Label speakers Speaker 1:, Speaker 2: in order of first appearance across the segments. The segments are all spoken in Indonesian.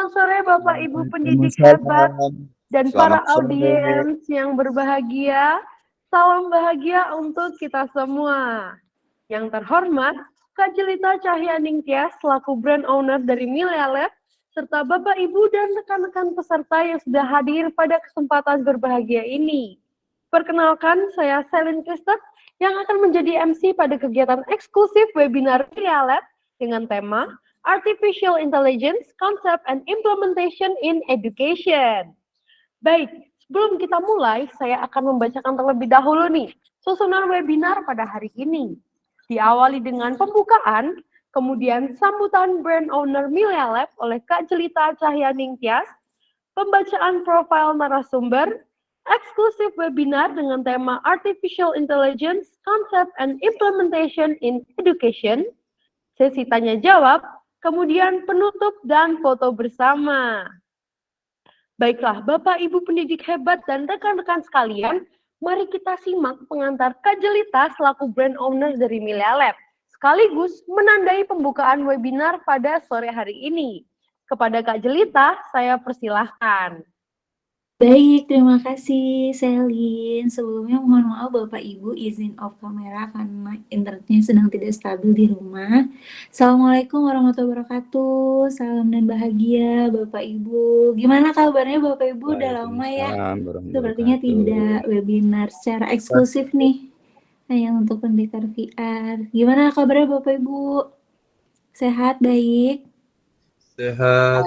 Speaker 1: Selamat sore Bapak Ibu pendidik hebat
Speaker 2: Waalaikumsalam.
Speaker 1: dan
Speaker 2: Selamat
Speaker 1: para
Speaker 2: sore.
Speaker 1: audiens yang berbahagia. Salam bahagia untuk kita semua. Yang terhormat, Kak Jelita Cahyaning Tias selaku brand owner dari Milea Lab, serta Bapak Ibu dan rekan-rekan peserta yang sudah hadir pada kesempatan berbahagia ini. Perkenalkan, saya Selin Kristet yang akan menjadi MC pada kegiatan eksklusif webinar Milea Lab dengan tema Artificial Intelligence, Concept and Implementation in Education. Baik, sebelum kita mulai, saya akan membacakan terlebih dahulu nih susunan webinar pada hari ini. Diawali dengan pembukaan, kemudian sambutan brand owner Milea Lab oleh Kak Jelita Cahyaning Tias, pembacaan profil narasumber, eksklusif webinar dengan tema Artificial Intelligence, Concept and Implementation in Education, sesi tanya jawab, kemudian penutup dan foto bersama. Baiklah, Bapak Ibu pendidik hebat dan rekan-rekan sekalian, mari kita simak pengantar Kak Jelita selaku brand owner dari Milea Lab, sekaligus menandai pembukaan webinar pada sore hari ini. Kepada Kak Jelita, saya persilahkan.
Speaker 3: Baik, terima kasih Selin. Sebelumnya mohon maaf Bapak Ibu izin off kamera karena internetnya sedang tidak stabil di rumah. Assalamualaikum warahmatullahi wabarakatuh. Salam dan bahagia Bapak Ibu. Gimana kabarnya Bapak Ibu? Udah lama ya? Sepertinya tidak webinar secara eksklusif nih. Hanya untuk pendekar VR. Gimana kabarnya Bapak Ibu? Sehat, baik?
Speaker 2: Sehat.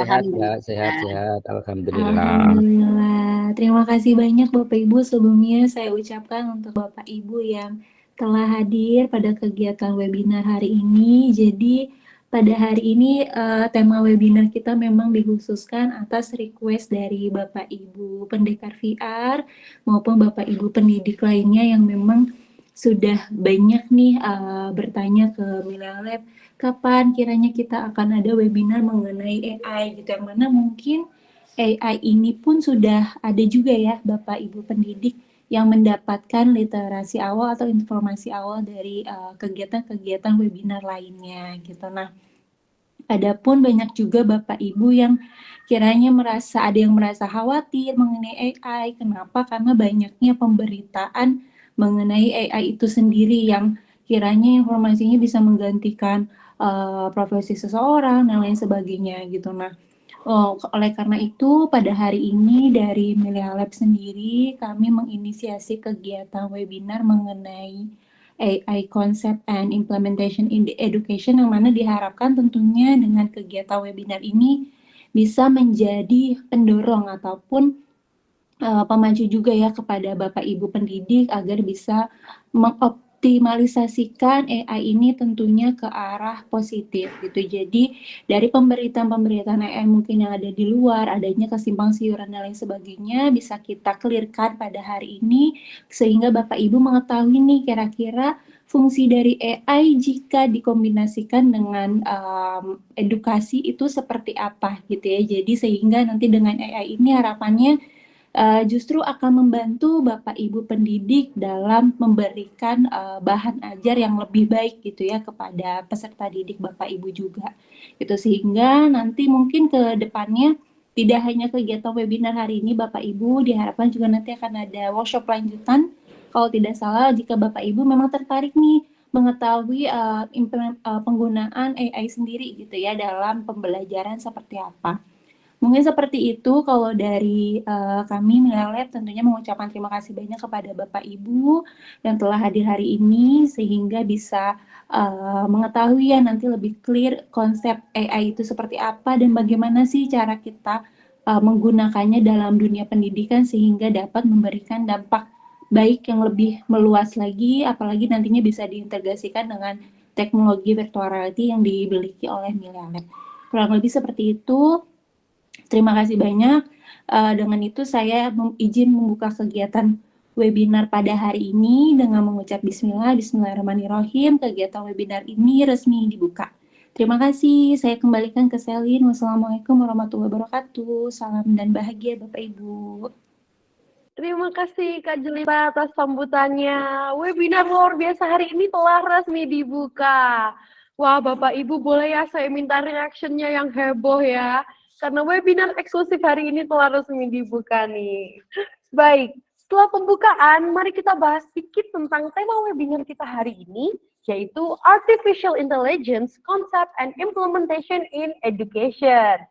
Speaker 4: Sehat. Alhamdulillah.
Speaker 3: Alhamdulillah. Terima kasih banyak Bapak Ibu. Sebelumnya saya ucapkan untuk Bapak Ibu yang telah hadir pada kegiatan webinar hari ini. Jadi pada hari ini tema webinar kita memang dikhususkan atas request dari Bapak Ibu pendekar VR maupun Bapak Ibu pendidik lainnya yang memang sudah banyak nih bertanya ke Milea Lab, kapan kiranya kita akan ada webinar mengenai AI gitu, yang mana mungkin AI ini pun sudah ada juga ya Bapak Ibu pendidik yang mendapatkan literasi awal atau informasi awal dari kegiatan-kegiatan webinar lainnya gitu. Nah, adapun banyak juga Bapak Ibu yang kiranya ada yang merasa khawatir mengenai AI. Kenapa? Karena banyaknya pemberitaan mengenai AI itu sendiri yang kiranya informasinya bisa menggantikan profesi seseorang dan lain sebagainya gitu. Nah, oleh karena itu pada hari ini dari Milea Lab sendiri kami menginisiasi kegiatan webinar mengenai AI Concept and Implementation in the Education, yang mana diharapkan tentunya dengan kegiatan webinar ini bisa menjadi pendorong ataupun pemacu juga ya kepada Bapak Ibu pendidik agar bisa mengoptimalisasikan AI ini tentunya ke arah positif gitu. Jadi dari pemberitaan-pemberitaan AI mungkin yang ada di luar, adanya kesimpang siuran dan lain sebagainya bisa kita clearkan pada hari ini sehingga Bapak Ibu mengetahui nih kira-kira fungsi dari AI jika dikombinasikan dengan edukasi itu seperti apa gitu ya. Jadi sehingga nanti dengan AI ini harapannya justru akan membantu Bapak Ibu pendidik dalam memberikan bahan ajar yang lebih baik gitu ya kepada peserta didik Bapak Ibu juga. Itu sehingga nanti mungkin ke depannya tidak hanya kegiatan webinar hari ini Bapak Ibu, diharapkan juga nanti akan ada workshop lanjutan. Kalau tidak salah jika Bapak Ibu memang tertarik nih mengetahui penggunaan AI sendiri gitu ya dalam pembelajaran seperti apa. Mungkin seperti itu kalau dari kami Milea Lab tentunya mengucapkan terima kasih banyak kepada Bapak Ibu yang telah hadir hari ini sehingga bisa mengetahui ya nanti lebih clear konsep AI itu seperti apa dan bagaimana sih cara kita menggunakannya dalam dunia pendidikan sehingga dapat memberikan dampak baik yang lebih meluas lagi, apalagi nantinya bisa diintegrasikan dengan teknologi virtual reality yang dimiliki oleh Milea Lab. Kurang lebih seperti itu. Terima kasih banyak. Dengan itu saya izin membuka kegiatan webinar pada hari ini dengan mengucap Bismillahirrahmanirrahim. Kegiatan webinar ini resmi dibuka. Terima kasih. Saya kembalikan ke Selin. Wassalamualaikum warahmatullahi wabarakatuh. Salam dan bahagia Bapak Ibu.
Speaker 1: Terima kasih Kak Jelita atas sambutannya. Webinar luar biasa hari ini telah resmi dibuka. Wah, Bapak Ibu boleh ya saya minta reaksinya yang heboh ya. karena webinar eksklusif hari ini telah resmi dibuka nih. Baik, setelah pembukaan, mari kita bahas sedikit tentang tema webinar kita hari ini, yaitu Artificial Intelligence Concept and Implementation in Education.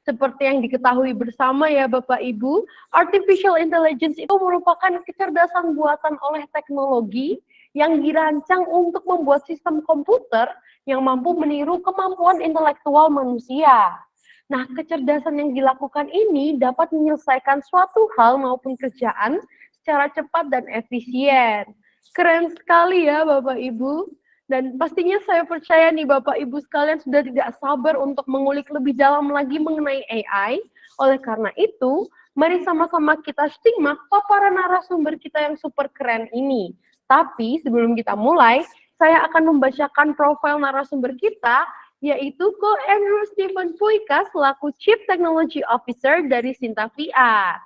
Speaker 1: Seperti yang diketahui bersama ya Bapak Ibu, Artificial Intelligence itu merupakan kecerdasan buatan oleh teknologi yang dirancang untuk membuat sistem komputer yang mampu meniru kemampuan intelektual manusia. Nah, kecerdasan yang dilakukan ini dapat menyelesaikan suatu hal maupun kerjaan secara cepat dan efisien. Keren sekali ya Bapak Ibu. Dan pastinya saya percaya nih Bapak Ibu sekalian sudah tidak sabar untuk mengulik lebih dalam lagi mengenai AI. Oleh karena itu, mari sama-sama kita simak paparan narasumber kita yang super keren ini. Tapi sebelum kita mulai, saya akan membacakan profil narasumber kita, yaitu Ko Andrew Stephen Puika selaku Chief Technology Officer dari Sinta VR.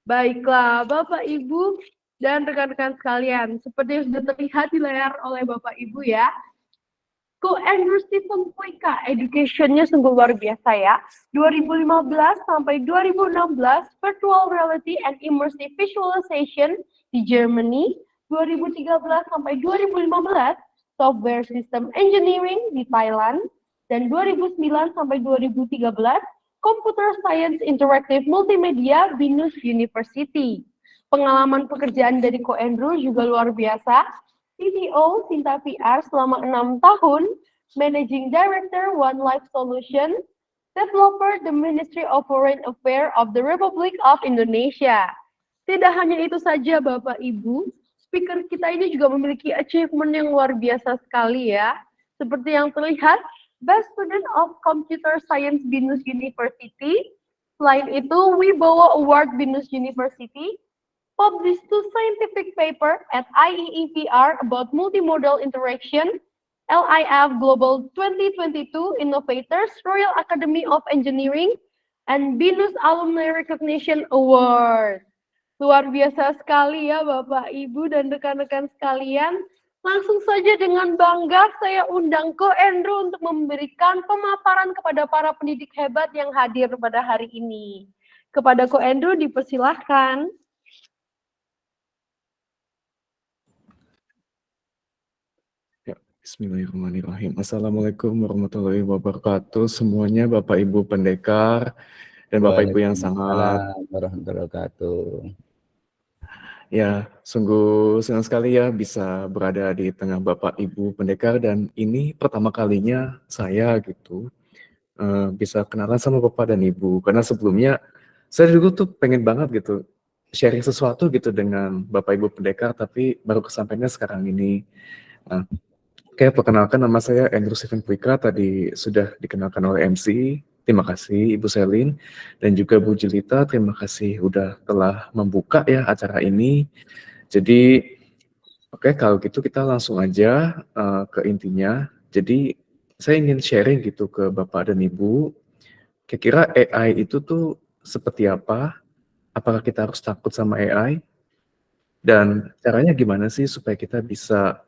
Speaker 1: Baiklah, Bapak Ibu dan rekan-rekan sekalian, seperti yang sudah terlihat di layar oleh Bapak Ibu ya, Ko Andrew Stephen Puika, education-nya sungguh luar biasa ya. 2015 sampai 2016, Virtual Reality and Immersive Visualization di Germany. 2013 sampai 2015, Software System Engineering di Thailand. Dan 2009 sampai 2013, Computer Science Interactive Multimedia, Binus University. Pengalaman pekerjaan dari Ko Andrew juga luar biasa. CTO Sinta VR selama 6 tahun, Managing Director One Life Solution, Developer the Ministry of Foreign Affairs of the Republic of Indonesia. Tidak hanya itu saja Bapak Ibu, speaker kita ini juga memiliki achievement yang luar biasa sekali ya. Seperti yang terlihat, Best Student of Computer Science Binus University. Selain itu, Wibowo Award Binus University. Published two scientific paper at IEEVR about multimodal interaction, LIF Global 2022 Innovators, Royal Academy of Engineering, and Binus Alumni Recognition Award. Luar biasa sekali ya Bapak, Ibu, dan rekan-rekan sekalian. Langsung saja dengan bangga saya undang Ko Andrew untuk memberikan pemaparan kepada para pendidik hebat yang hadir pada hari ini. Kepada Ko Andrew dipersilahkan.
Speaker 5: Bismillahirrahmanirrahim. Assalamualaikum warahmatullahi wabarakatuh. Semuanya Bapak Ibu pendekar dan Bapak Ibu yang sangat
Speaker 4: warahmatullahi wabarakatuh.
Speaker 5: ya sungguh senang sekali ya bisa berada di tengah Bapak Ibu pendekar, dan ini pertama kalinya saya gitu bisa kenalan sama Bapak dan Ibu, karena sebelumnya saya dulu tuh pengen banget gitu sharing sesuatu gitu dengan Bapak Ibu pendekar, tapi baru kesampaiannya sekarang ini. Nah, oke, perkenalkan, nama saya Andrew Stephen Puika, tadi sudah dikenalkan oleh MC. Terima kasih Ibu Selin dan juga Bu Jelita, terima kasih udah telah membuka ya acara ini. Jadi, oke, kalau gitu kita langsung aja ke intinya. Jadi, saya ingin sharing gitu ke Bapak dan Ibu, kira-kira AI itu tuh seperti apa? Apakah kita harus takut sama AI? Dan caranya gimana sih supaya kita bisa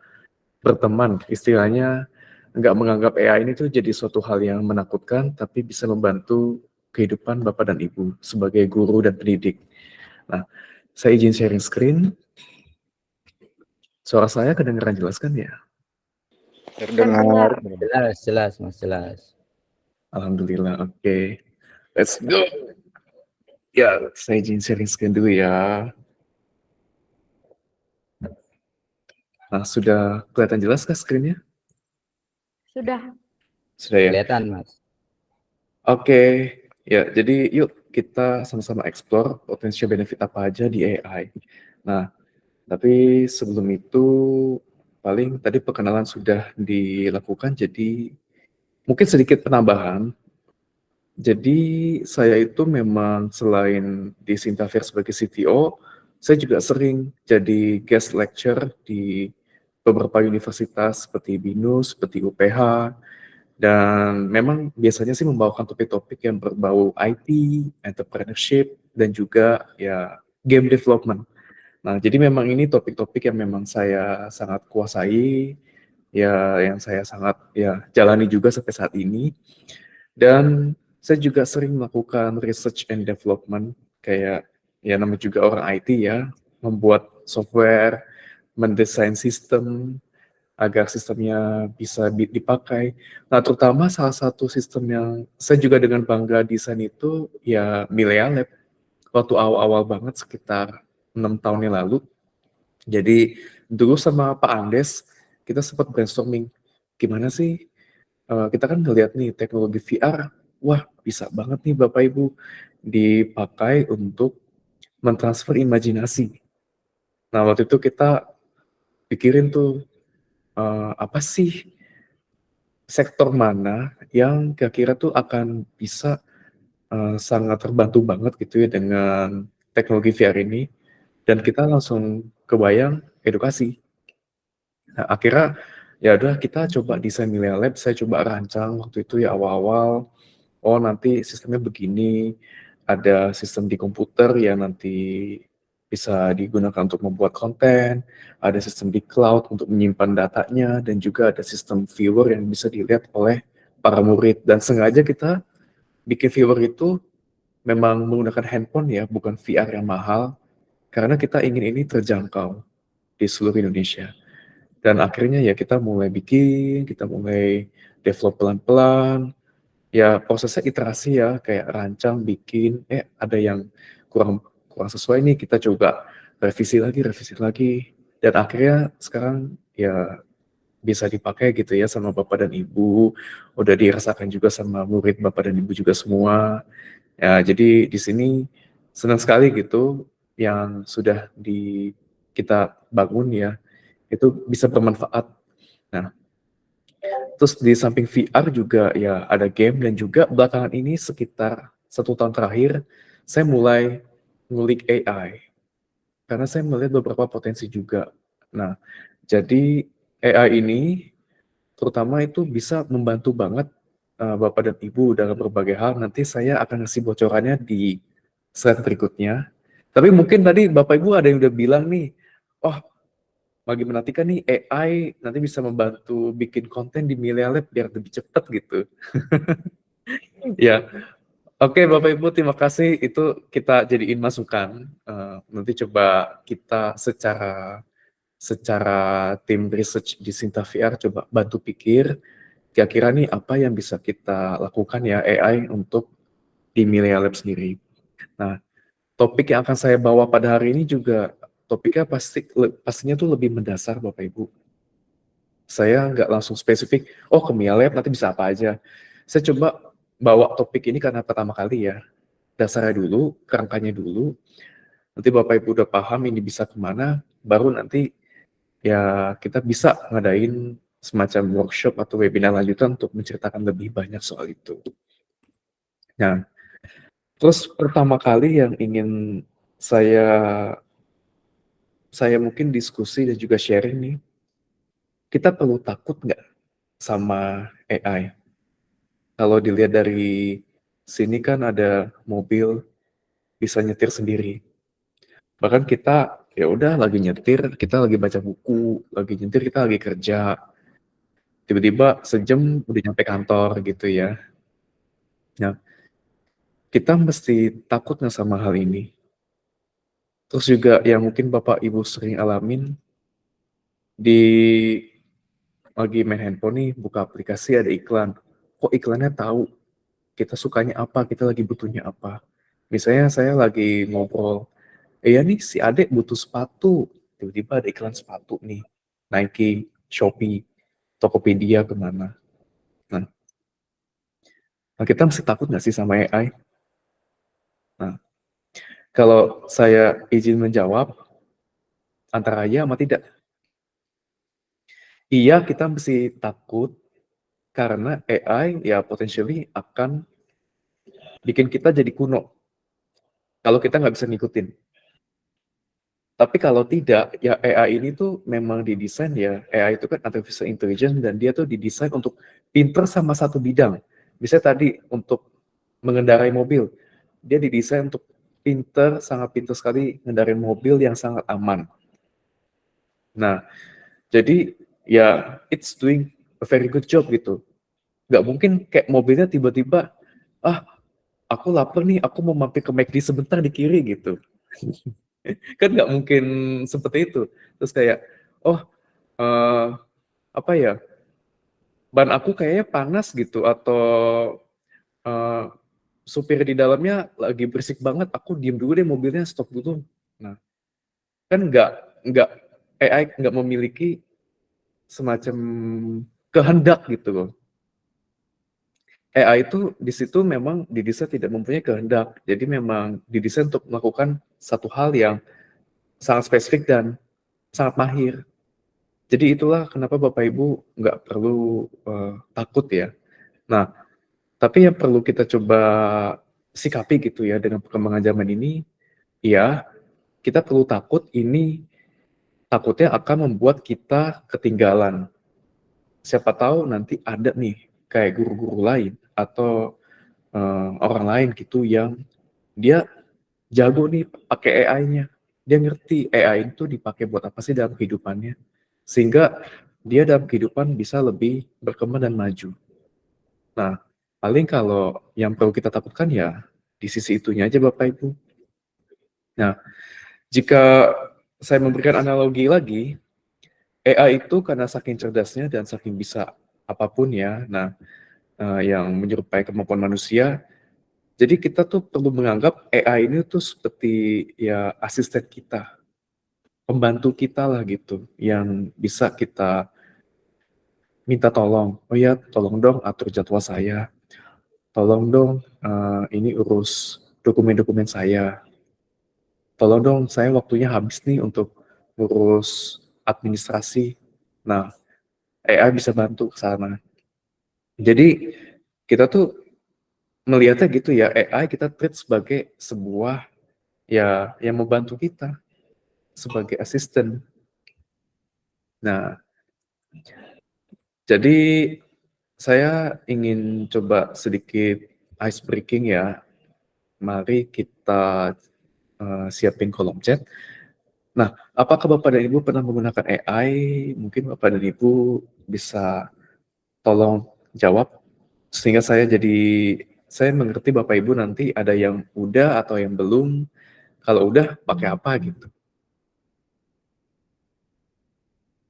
Speaker 5: berteman, istilahnya nggak menganggap AI ini tuh jadi suatu hal yang menakutkan, tapi bisa membantu kehidupan Bapak dan Ibu sebagai guru dan pendidik. Nah, saya izin sharing screen. Suara saya kedengaran jelas kan ya?
Speaker 2: Terdengar.
Speaker 4: Jelas, Mas, jelas.
Speaker 5: Alhamdulillah, oke. Let's go. Ya, saya izin sharing screen dulu ya. Nah, sudah kelihatan jelas kah screen-nya?
Speaker 1: Sudah.
Speaker 5: Sudah ya?
Speaker 4: Kelihatan, Mas.
Speaker 5: Oke, ya, jadi yuk kita sama-sama explore potensial benefit apa aja di AI. Nah, tapi sebelum itu paling tadi perkenalan sudah dilakukan, jadi mungkin sedikit penambahan. Jadi saya itu memang selain di Sintavir sebagai CTO, saya juga sering jadi guest lecture di beberapa universitas seperti BINUS, seperti UPH, dan memang biasanya sih membawakan topik-topik yang berbau IT, entrepreneurship, dan juga ya game development. Nah, jadi memang ini topik-topik yang memang saya sangat kuasai, ya yang saya sangat ya jalani juga sampai saat ini. Dan saya juga sering melakukan research and development, kayak ya namanya juga orang IT ya, membuat software, mendesain sistem agar sistemnya bisa dipakai. Nah, terutama salah satu sistem yang saya juga dengan bangga desain itu ya Milea Lab. Waktu awal-awal banget sekitar 6 tahun yang lalu. Jadi dulu sama Pak Andes kita sempat brainstorming, gimana sih kita kan ngeliat nih teknologi VR, wah bisa banget nih Bapak Ibu dipakai untuk mentransfer imajinasi. Nah waktu itu kita pikirin tuh apa sih sektor mana yang kira-kira tuh akan bisa sangat terbantu banget gitu ya dengan teknologi VR ini, dan kita langsung kebayang edukasi. Nah, akhirnya ya udah kita coba desain Milea Lab, saya coba rancang waktu itu ya awal-awal, oh nanti sistemnya begini, ada sistem di komputer yang nanti bisa digunakan untuk membuat konten, ada sistem di cloud untuk menyimpan datanya, dan juga ada sistem viewer yang bisa dilihat oleh para murid. Dan sengaja kita bikin viewer itu memang menggunakan handphone ya, bukan VR yang mahal, karena kita ingin ini terjangkau di seluruh Indonesia. Dan akhirnya ya kita mulai bikin, kita mulai develop pelan-pelan, ya prosesnya iterasi ya, kayak rancang, bikin, ada yang kurang sesuai nih, kita coba revisi lagi, dan akhirnya sekarang ya bisa dipakai gitu ya sama Bapak dan Ibu, udah dirasakan juga sama murid Bapak dan Ibu juga semua. Ya, jadi di sini senang sekali gitu yang sudah kita bangun ya, itu bisa bermanfaat. Nah, terus di samping VR juga ya ada game, dan juga belakangan ini sekitar 1 tahun terakhir saya mulai ngulik AI karena saya melihat beberapa potensi juga. Nah, jadi AI ini terutama itu bisa membantu banget Bapak dan Ibu dalam berbagai hal. Nanti saya akan ngasih bocorannya di slide berikutnya. Tapi mungkin tadi Bapak Ibu ada yang udah bilang nih, oh bagi menantikan nih AI nanti bisa membantu bikin konten di Milea Lab biar lebih cepat gitu. Ya, oke Bapak Ibu terima kasih, itu kita jadiin masukan. Nanti coba kita secara tim research di Sinta VR coba bantu pikir kira-kira nih apa yang bisa kita lakukan ya AI untuk di Milea Lab sendiri. Nah, topik yang akan saya bawa pada hari ini juga topiknya pastinya tuh lebih mendasar Bapak Ibu. Saya nggak langsung spesifik, oh ke Milea Lab nanti bisa apa aja. Saya coba bawa topik ini karena pertama kali ya, dasarnya dulu, kerangkanya dulu, nanti Bapak Ibu udah paham ini bisa kemana, baru nanti ya kita bisa ngadain semacam workshop atau webinar lanjutan untuk menceritakan lebih banyak soal itu. Nah, terus pertama kali yang ingin saya mungkin diskusi dan juga sharing nih, kita perlu takut nggak sama AI? Kalau dilihat dari sini kan ada mobil bisa nyetir sendiri. Bahkan kita ya udah lagi nyetir, kita lagi baca buku, lagi nyetir kita lagi kerja, tiba-tiba sejam udah nyampe kantor gitu ya. Nah, kita mesti takut nggak sama hal ini? Terus juga yang mungkin Bapak Ibu sering alamin, di lagi main handphone nih, buka aplikasi ada iklan. Kok iklannya tahu kita sukanya apa, kita lagi butuhnya apa. Misalnya saya lagi ngobrol, ya nih si adek butuh sepatu, tiba-tiba ada iklan sepatu nih, Nike, Shopee, Tokopedia, kemana. Nah, kita mesti takut nggak sih sama AI? Nah, kalau saya izin menjawab, antara iya sama tidak. Iya, kita mesti takut karena AI ya potentially akan bikin kita jadi kuno kalau kita nggak bisa ngikutin. Tapi kalau tidak, ya AI ini tuh memang didesain ya, AI itu kan artificial intelligence, dan dia tuh didesain untuk pinter sama satu bidang. Misalnya tadi untuk mengendarai mobil, dia didesain untuk pinter, sangat pinter sekali mengendarai mobil yang sangat aman. Nah, jadi ya it's doing a very good job gitu. Nggak mungkin kayak mobilnya tiba-tiba ah aku lapar nih, aku mau mampir ke McD sebentar di kiri gitu. Kan nggak mungkin seperti itu. Terus kayak, oh eh, apa ya, ban aku kayaknya panas gitu, atau eh, supir di dalamnya lagi berisik banget, aku diem dulu deh mobilnya, stop dulu. Nah, kan nggak AI nggak memiliki semacam kehendak gitu loh. AI itu di situ memang didesain tidak mempunyai kehendak. Jadi memang didesain untuk melakukan satu hal yang sangat spesifik dan sangat mahir. Jadi itulah kenapa Bapak Ibu nggak perlu takut ya. Nah, tapi yang perlu kita coba sikapi gitu ya dengan perkembangan zaman ini, ya kita perlu takut ini takutnya akan membuat kita ketinggalan. Siapa tahu nanti ada nih kayak guru-guru lain atau orang lain gitu yang dia jago nih pakai AI-nya. Dia ngerti AI itu dipakai buat apa sih dalam kehidupannya. Sehingga dia dalam kehidupan bisa lebih berkembang dan maju. Nah, paling kalau yang perlu kita takutkan ya di sisi itunya aja Bapak Ibu. Nah, jika saya memberikan analogi lagi, AI itu karena saking cerdasnya dan saking bisa apapun ya, nah yang menyerupai kemampuan manusia, jadi kita tuh perlu menganggap AI ini tuh seperti ya asisten kita, pembantu kita lah gitu, yang bisa kita minta tolong. Oh ya, tolong dong atur jadwal saya. Tolong dong ini urus dokumen-dokumen saya. Tolong dong saya waktunya habis nih untuk urus administrasi. Nah, AI bisa bantu ke sana. Jadi kita tuh melihatnya gitu ya, AI kita treat sebagai sebuah ya yang membantu kita sebagai asisten. Nah, jadi saya ingin coba sedikit ice breaking ya. Mari kita siapin kolom chat. Nah, apakah Bapak dan Ibu pernah menggunakan AI? Mungkin Bapak dan Ibu bisa tolong jawab sehingga saya mengerti Bapak Ibu nanti ada yang udah atau yang belum. Kalau udah pakai apa gitu.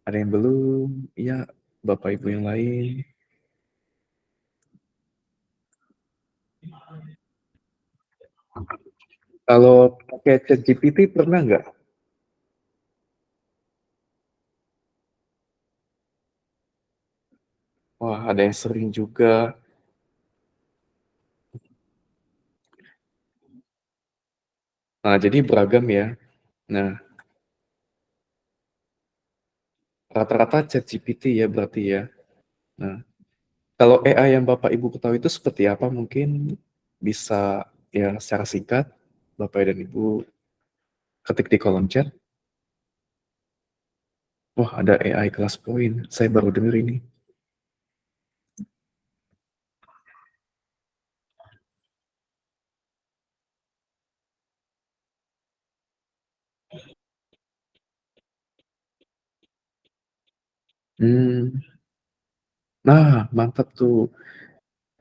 Speaker 5: Ada yang belum? Iya, Bapak Ibu yang lain. Kalau pakai ChatGPT pernah nggak? Wah, ada yang sering juga. Nah, jadi beragam ya. Nah, rata-rata ChatGPT ya berarti ya. Nah, kalau AI yang Bapak Ibu ketahui itu seperti apa mungkin bisa ya secara singkat Bapak dan Ibu ketik di kolom chat. Wah, ada AI kelas poin. Saya baru dengar ini. Nah, mantap tuh.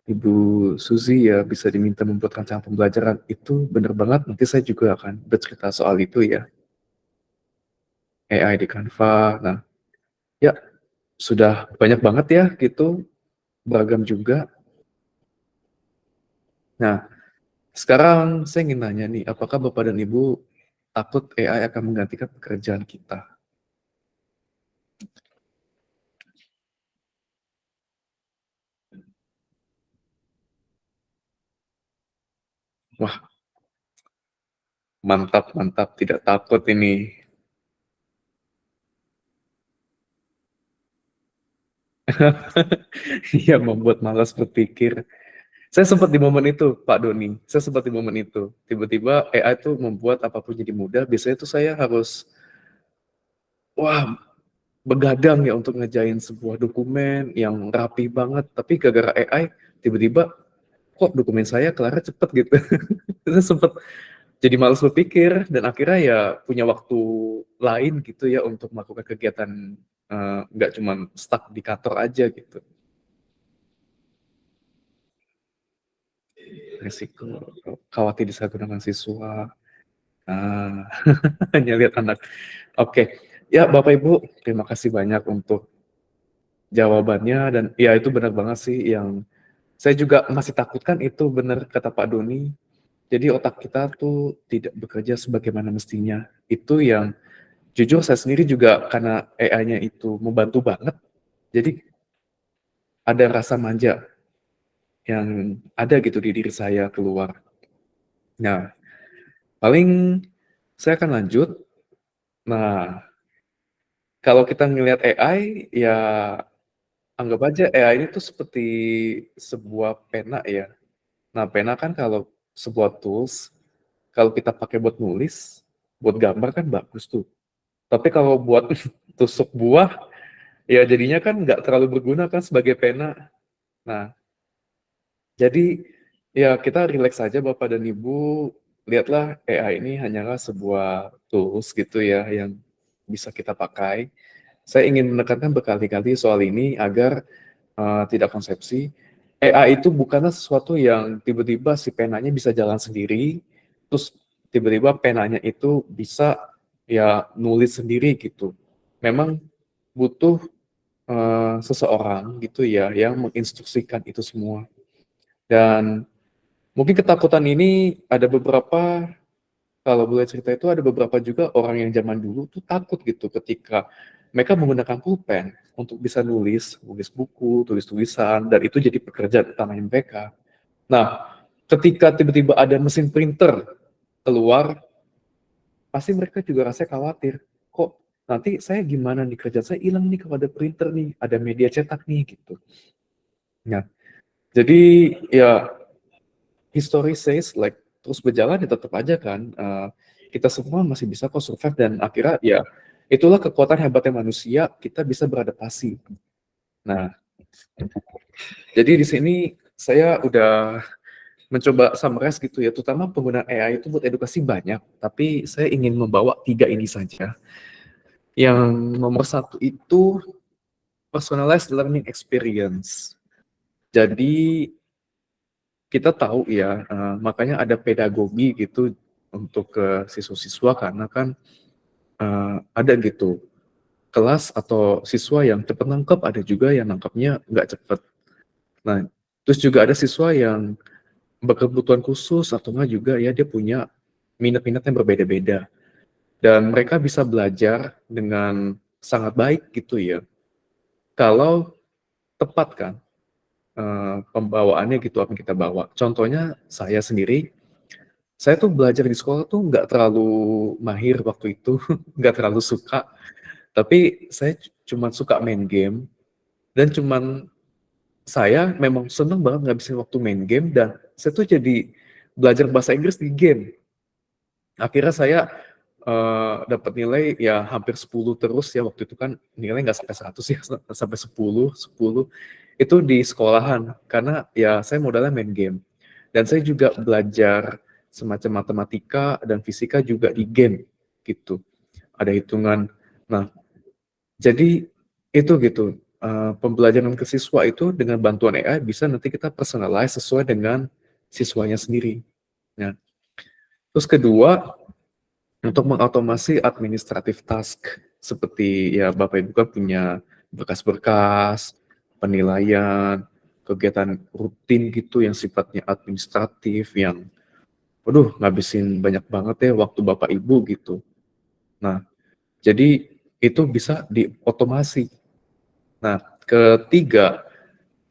Speaker 5: Ibu Suzy ya bisa diminta membuat rancangan pembelajaran. Itu benar banget, nanti saya juga akan bercerita soal itu ya. AI di Canva. Nah, ya sudah banyak banget ya gitu, beragam juga. Nah, sekarang saya ingin nanya nih, apakah Bapak dan Ibu takut AI akan menggantikan pekerjaan kita? Wah, mantap, mantap, tidak takut ini. Iya, membuat malas berpikir. Saya sempat di momen itu, Pak Doni. Saya sempat di momen itu. Tiba-tiba AI itu membuat apapun jadi mudah. Biasanya itu saya harus, wah, begadang ya untuk ngejain sebuah dokumen yang rapi banget. Tapi gara-gara AI, tiba-tiba kok dokumen saya kelarnya cepet gitu. Saya sempat jadi malas berpikir dan akhirnya ya punya waktu lain gitu ya untuk melakukan kegiatan nggak cuma stuck di kantor aja gitu. Risiko khawatir disalahgunakan siswa. Ah, hanya lihat anak. Oke, ya Bapak Ibu, terima kasih banyak untuk jawabannya dan ya itu benar banget sih yang saya juga masih takutkan itu benar kata Pak Doni. Jadi otak kita tuh tidak bekerja sebagaimana mestinya. Itu yang jujur saya sendiri juga karena AI-nya itu membantu banget. Jadi ada rasa manja yang ada gitu di diri saya keluar. Nah, paling saya akan lanjut. Nah, kalau kita ngelihat AI, ya anggap aja AI ini tuh seperti sebuah pena ya. Nah, pena kan kalau sebuah tools, kalau kita pakai buat nulis, buat gambar kan bagus tuh. Tapi kalau buat tusuk buah, ya jadinya kan nggak terlalu berguna kan sebagai pena. Nah, jadi ya kita rileks saja Bapak dan Ibu, lihatlah AI ini hanyalah sebuah tools gitu ya yang bisa kita pakai. Saya ingin menekankan berkali-kali soal ini agar tidak konsepsi. AI itu bukanlah sesuatu yang tiba-tiba si penanya bisa jalan sendiri, terus tiba-tiba penanya itu bisa ya nulis sendiri gitu. Memang butuh seseorang gitu ya yang menginstruksikan itu semua. Dan mungkin ketakutan ini ada beberapa, kalau boleh cerita itu ada beberapa juga orang yang zaman dulu tuh takut gitu ketika mereka menggunakan pulpen untuk bisa nulis buku, tulis tulisan, dan itu jadi pekerjaan utama mereka. Nah, ketika tiba-tiba ada mesin printer keluar, pasti mereka juga rasa khawatir. Kok nanti saya gimana nih, kerjaan saya hilang nih kalau ada printer nih, ada media cetak nih gitu. Nah, jadi ya history says like terus berjalan ya tetap aja kan kita semua masih bisa kok survive dan akhirnya ya itulah kekuatan hebatnya manusia, kita bisa beradaptasi. Nah, jadi di sini saya udah mencoba summarize gitu ya, terutama penggunaan AI itu buat edukasi banyak, tapi saya ingin membawa 3 ini saja. Yang nomor 1 itu personalized learning experience. Jadi kita tahu ya, makanya ada pedagogi gitu untuk ke siswa-siswa karena kan ada gitu kelas atau siswa yang cepat nangkep, ada juga yang nangkepnya nggak cepat. Nah, terus juga ada siswa yang berkebutuhan khusus atau enggak juga ya dia punya minat-minat yang berbeda-beda. Dan mereka bisa belajar dengan sangat baik gitu ya. Kalau tepat kan pembawaannya gitu apa yang kita bawa. Contohnya saya sendiri, saya tuh belajar di sekolah tuh nggak terlalu mahir waktu itu, nggak terlalu suka. Tapi saya cuma suka main game dan cuman saya memang seneng banget ngabisin waktu main game dan saya tuh jadi belajar bahasa Inggris di game. Akhirnya saya dapat nilai ya hampir 10 terus ya waktu itu kan nilai nggak sampai 100 ya, sampai 10 itu di sekolahan karena ya saya modalnya main game. Dan saya juga belajar semacam matematika dan fisika juga di game gitu. Ada hitungan. Nah, jadi itu gitu, pembelajaran ke siswa itu dengan bantuan AI bisa nanti kita personalize sesuai dengan siswanya sendiri. Nah, terus kedua, untuk mengotomasi administratif task, seperti ya Bapak Ibu kan punya berkas-berkas, penilaian, kegiatan rutin gitu yang sifatnya administratif, yang waduh ngabisin banyak banget ya waktu Bapak Ibu gitu. Nah, jadi itu bisa diotomasi. Nah, ketiga,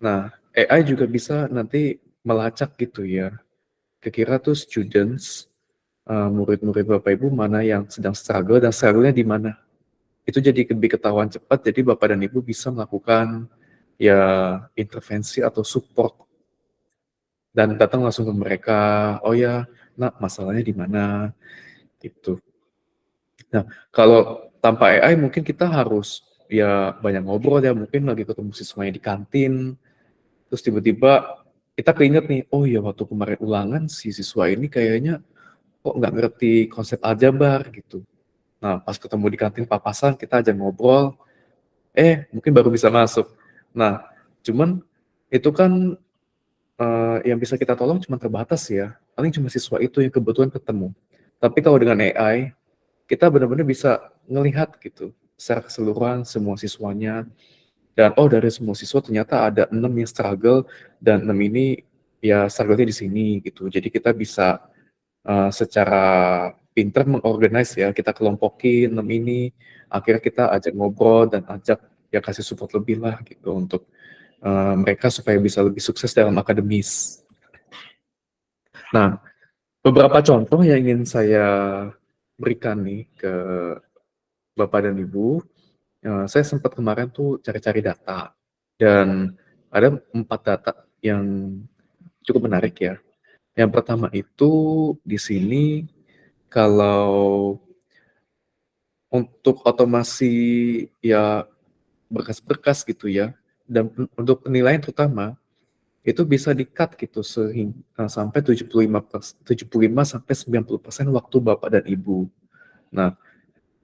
Speaker 5: nah AI juga bisa nanti melacak gitu ya, kira-kira tuh students, murid-murid Bapak Ibu mana yang sedang struggle dan struggle-nya di mana. Itu jadi lebih ketahuan cepat, jadi Bapak dan Ibu bisa melakukan ya intervensi atau support dan datang langsung ke mereka, oh ya, nah masalahnya di mana, gitu. Nah, kalau tanpa AI mungkin kita harus ya banyak ngobrol ya, mungkin lagi ketemu siswanya di kantin, terus tiba-tiba kita keinget nih, oh ya waktu kemarin ulangan si siswa ini kayaknya kok nggak ngerti konsep aljabar gitu. Nah, pas ketemu di kantin papasan, kita ajak ngobrol, mungkin baru bisa masuk. Nah, cuman itu kan yang bisa kita tolong cuma terbatas ya. Paling cuma siswa itu yang kebetulan ketemu. Tapi kalau dengan AI, kita benar-benar bisa ngelihat gitu secara keseluruhan semua siswanya. Dan dari semua siswa ternyata ada 6 yang struggle dan 6 ini ya struggle-nya di sini gitu. Jadi kita bisa secara pinter mengorganize ya, kita kelompokin 6 ini, akhirnya kita ajak ngobrol dan ajak ya kasih support lebih lah gitu untuk mereka supaya bisa lebih sukses dalam akademis. Nah, beberapa contoh yang ingin saya berikan nih ke Bapak dan Ibu, saya sempat kemarin tuh cari-cari data, dan ada 4 data yang cukup menarik ya. Yang pertama itu di sini kalau untuk otomasi ya berkas-berkas gitu ya, dan untuk penilaian terutama itu bisa di-cut gitu sampai 75 sampai 90% waktu Bapak dan Ibu. Nah,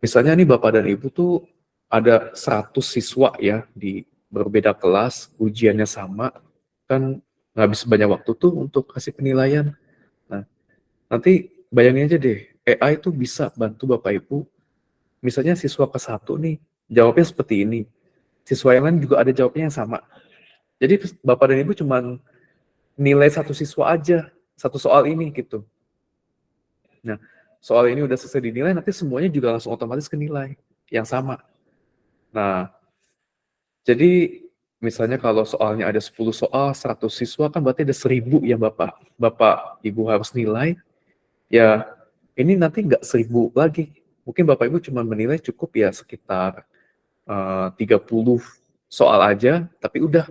Speaker 5: misalnya nih Bapak dan Ibu tuh ada 100 siswa ya di berbeda kelas, ujiannya sama, kan ngabis banyak waktu tuh untuk kasih penilaian. Nah, nanti bayangin aja deh, AI tuh bisa bantu Bapak Ibu, misalnya siswa ke-1 nih, jawabnya seperti ini. Siswa yang lain juga ada jawabnya yang sama. Jadi Bapak dan Ibu cuman nilai satu siswa aja, satu soal ini gitu. Nah, soal ini udah selesai dinilai, nanti semuanya juga langsung otomatis kenilai yang sama. Nah, jadi misalnya kalau soalnya ada 10 soal, 100 siswa kan berarti ada 1000 yang Bapak Ibu harus nilai. Ya, ini nanti nggak 1000 lagi. Mungkin Bapak Ibu cuma menilai cukup ya sekitar 30 soal aja, tapi udah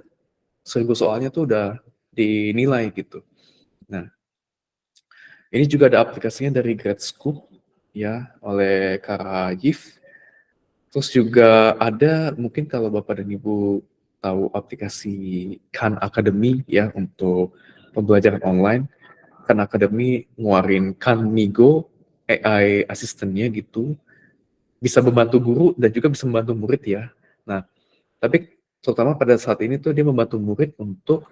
Speaker 5: 1000 soalnya tuh udah dinilai gitu. Nah, ini juga ada aplikasinya dari GradeScoop ya oleh Kara Yif. Terus juga ada mungkin kalau Bapak dan Ibu tahu aplikasi Khan Academy ya untuk pembelajaran online. Khan Academy ngeluarin Khan Migo AI asistennya gitu. Bisa membantu guru dan juga bisa membantu murid ya. Nah, tapi terutama pada saat ini tuh dia membantu murid untuk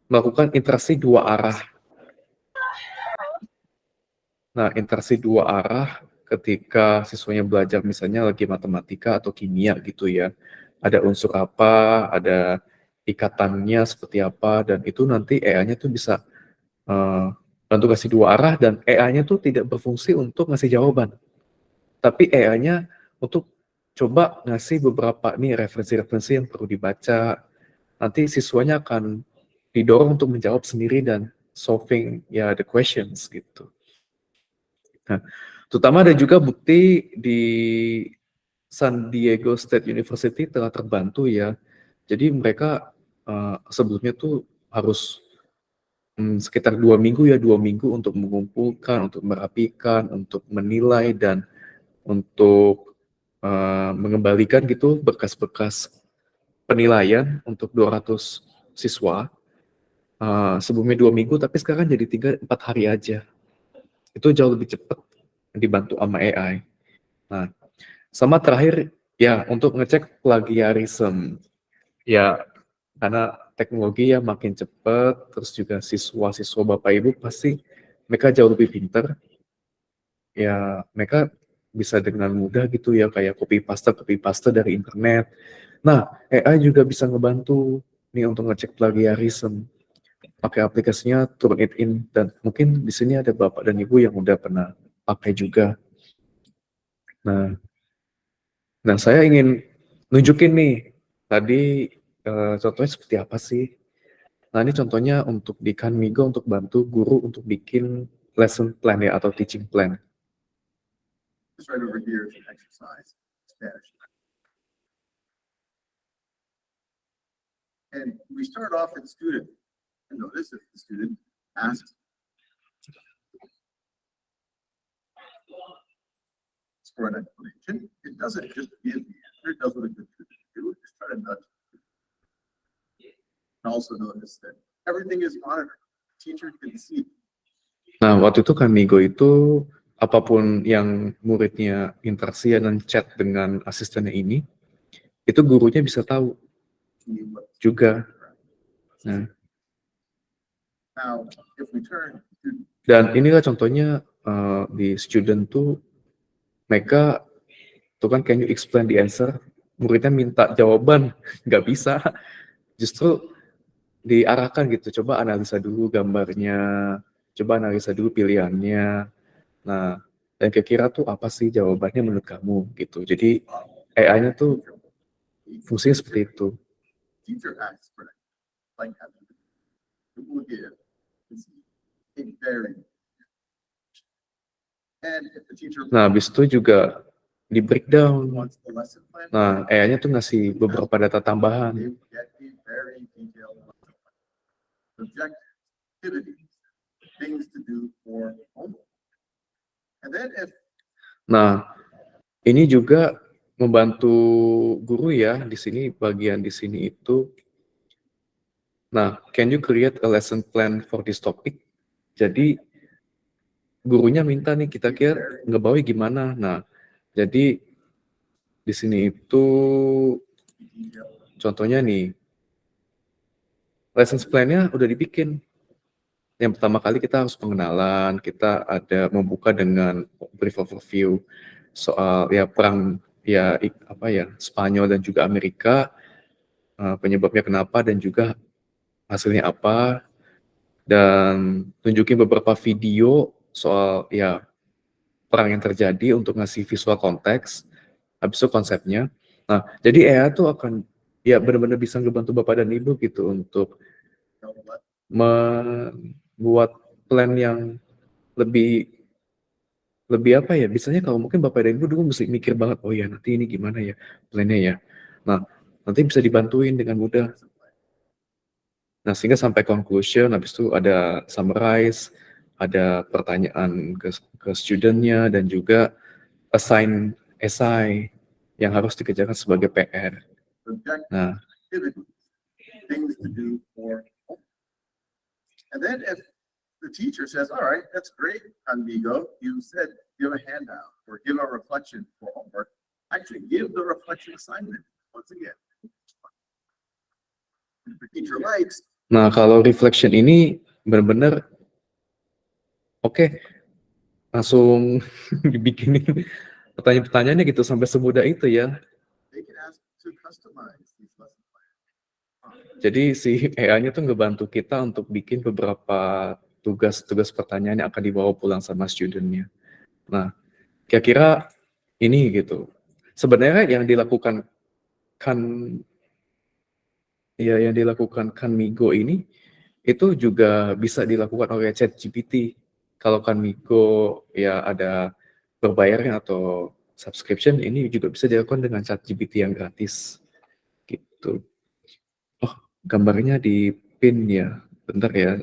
Speaker 5: melakukan interaksi 2 arah. Nah, interaksi 2 arah ketika siswanya belajar misalnya lagi matematika atau kimia gitu ya. Ada unsur apa, ada ikatannya seperti apa, dan itu nanti AI-nya tuh bisa bantu kasih 2 arah, dan AI-nya tuh tidak berfungsi untuk ngasih jawaban. Tapi AI-nya untuk coba ngasih beberapa nih referensi-referensi yang perlu dibaca. Nanti siswanya akan didorong untuk menjawab sendiri dan solving ya the questions gitu. Nah, terutama ada juga bukti di San Diego State University telah terbantu ya. Jadi mereka sebelumnya tuh harus sekitar 2 minggu ya, 2 minggu untuk mengumpulkan, untuk merapikan, untuk menilai, dan untuk mengembalikan gitu berkas-berkas penilaian untuk 200 siswa. Sebelumnya 2 minggu, tapi sekarang jadi 3-4 hari aja. Itu jauh lebih cepat dibantu sama AI. Nah, sama terakhir ya untuk ngecek plagiarism. Ya, karena teknologi ya makin cepat, terus juga siswa-siswa Bapak Ibu pasti mereka jauh lebih pinter. Ya, mereka bisa dengan mudah gitu ya kayak copy paste dari internet. Nah, AI juga bisa ngebantu nih untuk ngecek plagiarism. Pakai aplikasinya Turnitin, dan mungkin di sini ada Bapak dan Ibu yang udah pernah pakai juga. Nah, saya ingin nunjukin nih tadi contohnya seperti apa sih. Nah, ini contohnya untuk di Khanmigo untuk bantu guru untuk bikin lesson plan ya atau teaching plan.
Speaker 2: This right over here is an exercise, Spanish. And we start off with the student. And notice if the student asks for an explanation, it doesn't just give the answer, it does what a good teacher do, just try to nudge. And also notice that everything is monitored. Teacher can see.
Speaker 5: Nah, waktu itu Khanmigo itu apapun yang muridnya interaksi dan chat dengan asistennya ini, itu gurunya bisa tahu juga. Nah,
Speaker 2: Now, if we turn to
Speaker 5: Dan inilah contohnya di student tuh mereka tuh kan, can you explain the answer? Muridnya minta jawaban, nggak bisa. Justru diarahkan gitu, coba analisa dulu gambarnya, coba analisa dulu pilihannya. Nah, dan kira-kira tuh apa sih jawabannya menurut kamu gitu. Jadi AI-nya tuh fungsinya seperti itu.
Speaker 2: teacher asks for that, like having it will give is a very and if the teacher
Speaker 5: Nah, habis itu juga di breakdown.
Speaker 2: wants the lesson plan,
Speaker 5: Nah, AI-nya tuh ngasih beberapa data tambahan.
Speaker 2: they will get a very detailed lesson plan. Objectives, activities, things to do for homework. And then if
Speaker 5: Nah, ini juga membantu guru ya di sini, bagian di sini itu. Nah, can you create a lesson plan for this topic? Jadi gurunya minta nih kita kira ngebawahi gimana. Nah, jadi di sini itu contohnya nih, lesson plan-nya udah dibikin. Yang pertama kali kita harus pengenalan, kita ada membuka dengan brief overview soal ya perang ya apa ya Spanyol dan juga Amerika, penyebabnya kenapa dan juga hasilnya apa, dan tunjukin beberapa video soal ya perang yang terjadi untuk ngasih visual konteks, habis itu konsepnya. Nah, jadi AI tuh akan ya benar-benar bisa ngebantu Bapak dan Ibu gitu untuk membuat plan yang lebih apa ya, biasanya kalau mungkin Bapak dan Ibu dulu mesti mikir banget, oh ya nanti ini gimana ya plannya ya. Nah, nanti bisa dibantuin dengan mudah. Nah, sehingga sampai conclusion, habis itu ada summarize, ada pertanyaan ke studentnya, dan juga assign essay yang harus dikerjakan sebagai PR. Nah,
Speaker 2: activities, things to do for homework. And then if the teacher says, all right, that's great, amigo, you said give a handout or give a reflection for homework, actually give the reflection assignment once again. If the teacher likes,
Speaker 5: nah kalau reflection ini benar-benar oke, langsung dibikinin pertanyaan-pertanyaannya gitu sampai semudah itu ya.
Speaker 2: they can ask to customize these lesson plans.
Speaker 5: Jadi si AI-nya tuh ngebantu kita untuk bikin beberapa tugas-tugas pertanyaan yang akan dibawa pulang sama student-nya. Nah, kira-kira ini gitu. Sebenarnya yang dilakukan Kanmigo ini itu juga bisa dilakukan oleh ChatGPT. Kalau Kanmigo ya ada berbayarnya atau subscription, ini juga bisa dilakukan dengan ChatGPT yang gratis gitu. Oh, gambarnya di pin ya. Bentar ya.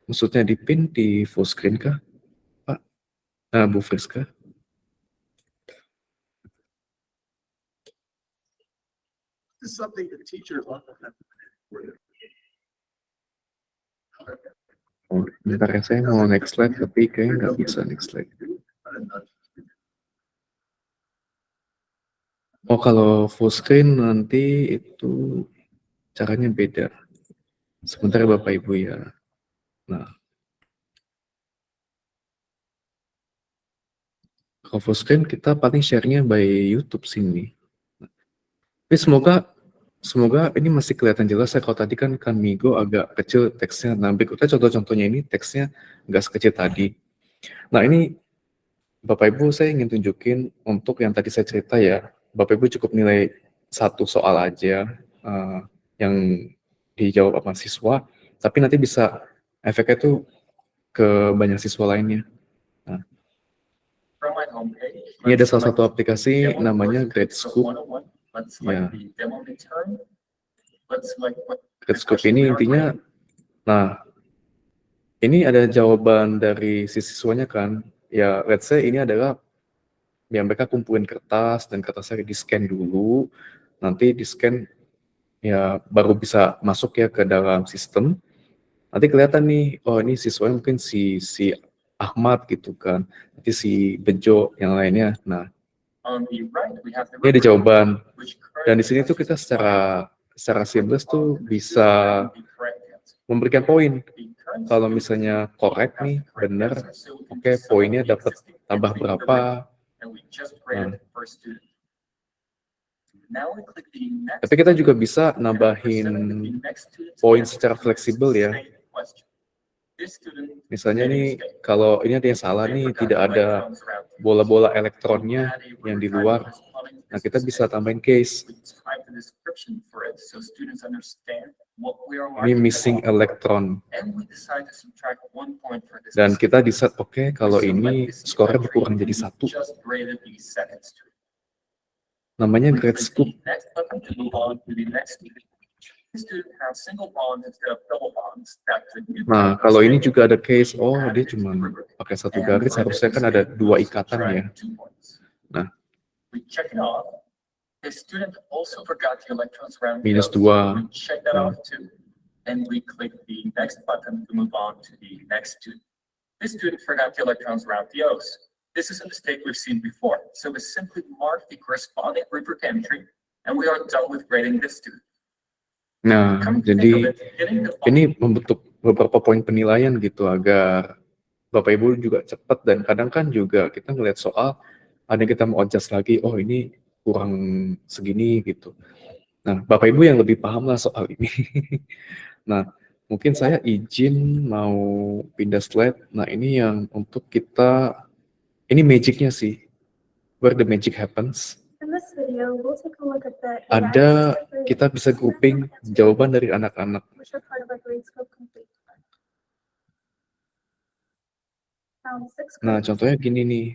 Speaker 5: Maksudnya di pin di full screen kah, Pak? Bu Friska?
Speaker 2: This is something that teachers often have to do.
Speaker 5: Oh, bentar ya, saya mau next slide, tapi kayaknya nggak bisa next slide. Oh, kalau full screen nanti itu caranya beda. Sebentar ya Bapak Ibu ya. Nah, kalau full screen kita paling share-nya by YouTube sini. Tapi semoga ini masih kelihatan jelas ya. Kalau tadi kan Kanmigo agak kecil teksnya. Nah, berikutnya contoh-contohnya ini teksnya nggak sekecil tadi. Nah, ini Bapak Ibu saya ingin tunjukin untuk yang tadi saya cerita ya. Bapak Ibu cukup nilai satu soal aja yang dijawab sama siswa, tapi nanti bisa efeknya tuh ke banyak siswa lainnya. Nah, ini ada salah satu aplikasi namanya GradeScoop. Ya. GradeScoop ini intinya, nah ini ada jawaban dari si siswanya kan. Ya, let's say ini adalah yang mereka kumpulin kertas dan kertasnya di-scan dulu, nanti di-scan ya baru bisa masuk ya ke dalam sistem. Nanti kelihatan nih, oh ini siswanya mungkin si Ahmad gitu kan, nanti si Bejo yang lainnya. Nah, ini ada jawaban. Dan di sini tuh kita secara seamless tuh bisa memberikan poin. Kalau misalnya correct nih, benar, oke, poinnya dapat tambah berapa. Tapi kita juga bisa nambahin poin secara fleksibel ya. Misalnya nih, kalau ini ada yang salah nih, tidak ada bola-bola elektronnya yang di luar, nah kita bisa tambahin case. Ini missing electron. Dan kita decide, oke, kalau ini skornya berkurang jadi 1. Namanya grade scoop. Nah, kalau ini juga ada case, oh dia cuma pakai 1 garis, harusnya kan ada 2 ikatan ya. Nah, minus 2. Nah.
Speaker 6: And we click the next button to move on to the next student. This student forgot the electrons around the O's. This is a mistake we've seen before, so we simply mark the corresponding rubric entry, and we are done with grading this student.
Speaker 5: Nah, jadi ini membentuk beberapa poin penilaian gitu agar Bapak Ibu juga cepat, dan kadang kan juga kita ngelihat soal ada yang kita mau adjust lagi, oh ini kurang segini gitu. Nah, Bapak Ibu yang lebih paham lah soal ini. Nah, mungkin saya izin mau pindah slide. Nah, ini yang untuk kita, ini magicnya sih, where the magic happens. Ada, kita bisa grouping jawaban dari anak-anak. Nah, contohnya gini nih.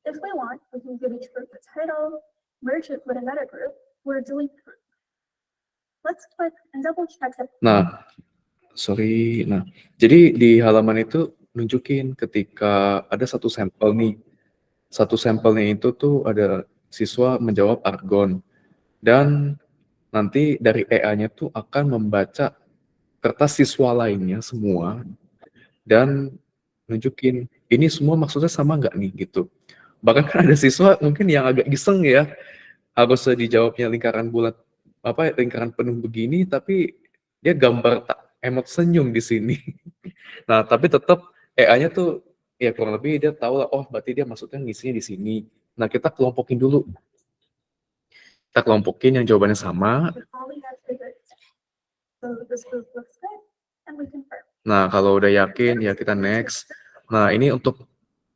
Speaker 7: If we want, we can give each group a title, merge it with another group, or delete group. Let's click and double check that.
Speaker 5: Nah, jadi di halaman itu nunjukin ketika ada satu sampel nih. Satu sampelnya itu tuh ada siswa menjawab argon. Dan nanti dari EA-nya tuh akan membaca kertas siswa lainnya semua dan nunjukin ini semua maksudnya sama nggak nih gitu. Bahkan kan ada siswa mungkin yang agak iseng ya, harusnya dijawabnya lingkaran bulat, lingkaran penuh begini, tapi dia gambar emot senyum di sini. Nah, tapi tetap EA-nya tuh ya kurang lebih dia tahu lah, oh berarti dia maksudnya ngisinya di sini. Nah, kita kelompokin dulu. Kita kelompokin yang jawabannya sama. Nah, kalau udah yakin ya kita next. Nah, ini untuk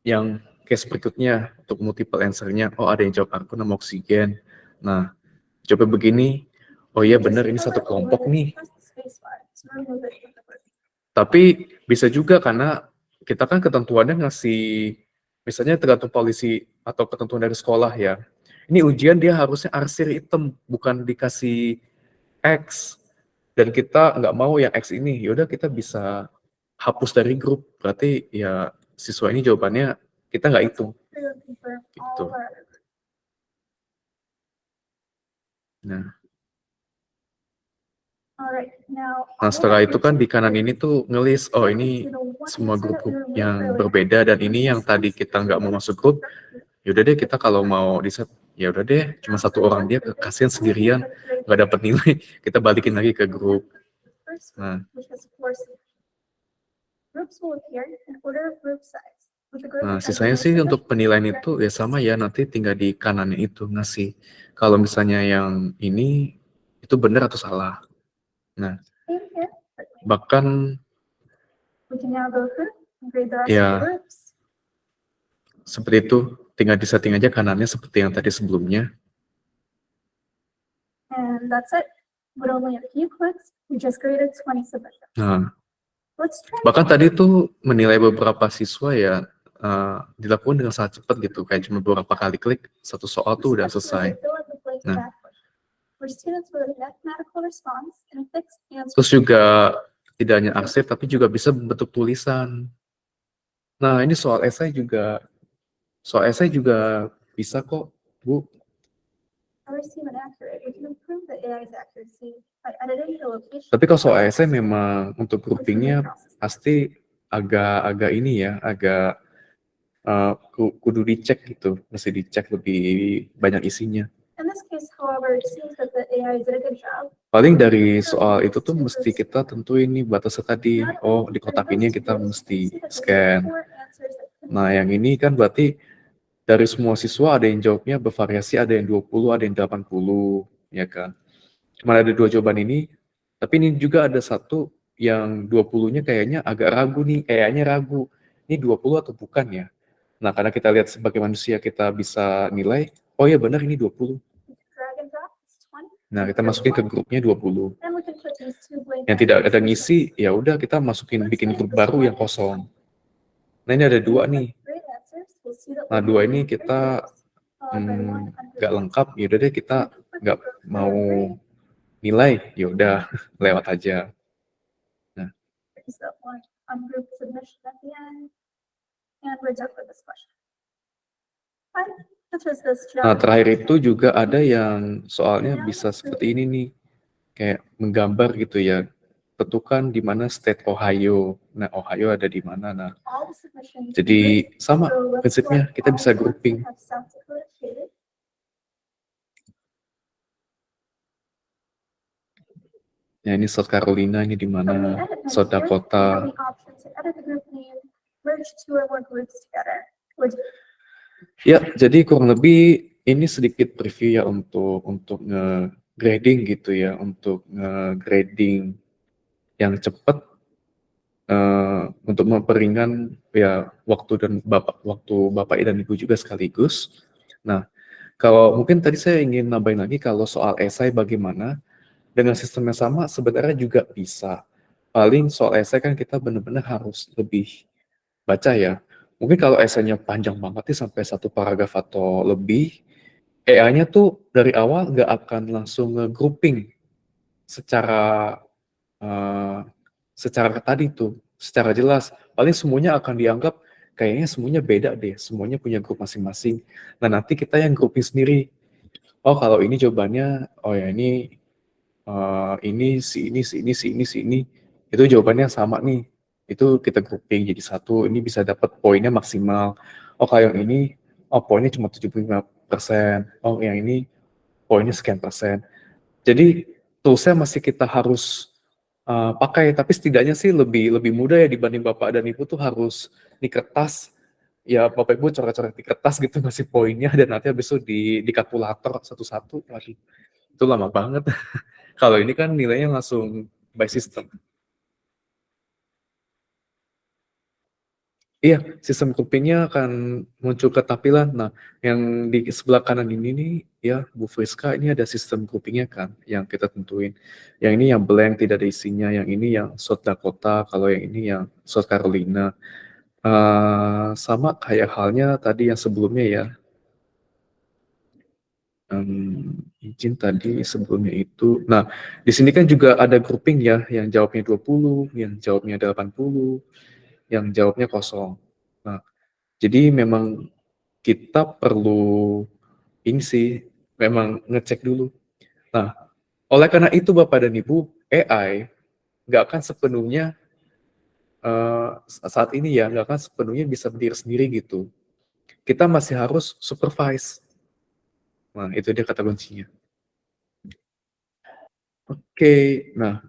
Speaker 5: yang case berikutnya, untuk multiple answer-nya, oh ada yang jawab argon sama oksigen. Nah, coba begini, oh iya benar ini satu kelompok nih. Tapi bisa juga karena kita kan ketentuannya ngasih, misalnya tergantung polisi atau ketentuan dari sekolah ya. Ini ujian dia harusnya arsir hitam, bukan dikasih X. Dan kita nggak mau yang X ini, yaudah kita bisa hapus dari grup. Berarti ya siswa ini jawabannya kita nggak hitung. Gitu. Nah, setelah itu kan di kanan ini tuh ngelis, oh ini semua grup-grup yang berbeda dan ini yang tadi kita nggak mau masuk grup, yaudah deh kita kalau mau di set, ya udah deh cuma satu orang dia kasihan sendirian nggak dapat nilai, kita balikin lagi ke grup. Nah, sisanya sih untuk penilaian itu ya sama ya, nanti tinggal di kanannya itu ngasih kalau misalnya yang ini itu benar atau salah. Nah, bahkan ya seperti itu, tinggal disetting aja kanannya seperti yang tadi sebelumnya. Nah, bahkan tadi tuh menilai beberapa siswa ya dilakukan dengan sangat cepat gitu, kayak cuma beberapa kali klik satu soal tuh udah selesai. Nah, terus juga tidak hanya arsip tapi juga bisa bentuk tulisan. Nah, ini soal esai juga bisa kok, Bu. Tapi kalau soal esai memang untuk groupingnya pasti agak ini ya, agak kudu dicek gitu, mesti dicek lebih banyak isinya.
Speaker 7: case, however, it seems that the AI did a good job.
Speaker 5: Paling dari soal itu tuh mesti kita tentuin nih batasnya tadi. Oh, di kotak ini kita mesti scan. Nah, yang ini kan berarti dari semua siswa ada yang jawabnya bervariasi, ada yang 20, ada yang 80, ya kan. Cuma ada 2 jawaban ini, tapi ini juga ada satu yang 20-nya kayaknya agak ragu nih, kayaknya ragu. Ini 20 atau bukan ya? Nah, karena kita lihat sebagai manusia kita bisa nilai, oh ya benar ini 20. Nah, kita masukin ke grupnya 20. Yang tidak ada ngisi, ya udah kita bikin grup baru yang kosong. Nah, ini ada 2 nih. Nah, 2 ini kita nggak lengkap, ya udah deh kita nggak mau nilai, ya udah lewat aja. Nah, nah terakhir itu juga ada yang soalnya bisa seperti ini nih, kayak menggambar gitu ya. Tentukan di mana state Ohio. Nah, Ohio ada di mana? Nah, jadi sama prinsipnya kita bisa grouping. Ya, ini South Carolina, ini di mana? South Dakota. Ya, jadi kurang lebih ini sedikit preview ya untuk nge-grading gitu ya, untuk nge-grading yang cepat untuk memperingan ya waktu Bapak dan Ibu juga sekaligus. Nah, kalau mungkin tadi saya ingin nambahin lagi kalau soal esai bagaimana dengan sistem yang sama sebenarnya juga bisa. Paling soal esai kan kita benar-benar harus lebih baca ya. Mungkin kalau esainya panjang banget nih sampai 1 paragraf atau lebih, AI-nya tuh dari awal nggak akan langsung nge-grouping secara tadi tuh, secara jelas. Paling semuanya akan dianggap kayaknya semuanya beda deh, semuanya punya grup masing-masing. Nah, nanti kita yang grouping sendiri. Oh, kalau ini jawabannya, oh ya ini si ini. Itu jawabannya sama nih. Itu kita grouping jadi satu, ini bisa dapat poinnya maksimal. Oh, kayak yang ini, oh poinnya cuma 75%. Oh, yang ini poinnya sekian persen. Jadi toolsnya masih kita harus pakai, tapi setidaknya sih lebih mudah ya dibanding Bapak dan Ibu tuh harus di kertas. Ya Bapak Ibu coret-coret di kertas gitu ngasih poinnya dan nanti habis itu di kalkulator satu-satu. Waduh, itu lama banget. Kalau ini kan nilainya langsung by system. Iya, sistem groupingnya akan muncul ke tampilan. Nah, yang di sebelah kanan ini nih, ya Bu Friska, ini ada sistem groupingnya kan, yang kita tentuin. Yang ini yang blank, tidak ada isinya. Yang ini yang South Dakota, kalau yang ini yang South Carolina. Sama kayak halnya tadi yang sebelumnya ya. Izin tadi sebelumnya itu. Nah, di sini kan juga ada grouping ya, yang jawabnya 20, yang jawabnya 80, yang jawabnya kosong. Nah, jadi memang kita perlu ini sih, memang ngecek dulu. Nah, oleh karena itu Bapak dan Ibu, AI nggak akan sepenuhnya saat ini ya, nggak akan sepenuhnya bisa berdiri sendiri gitu. Kita masih harus supervise. Nah, itu dia kata kuncinya. Oke, nah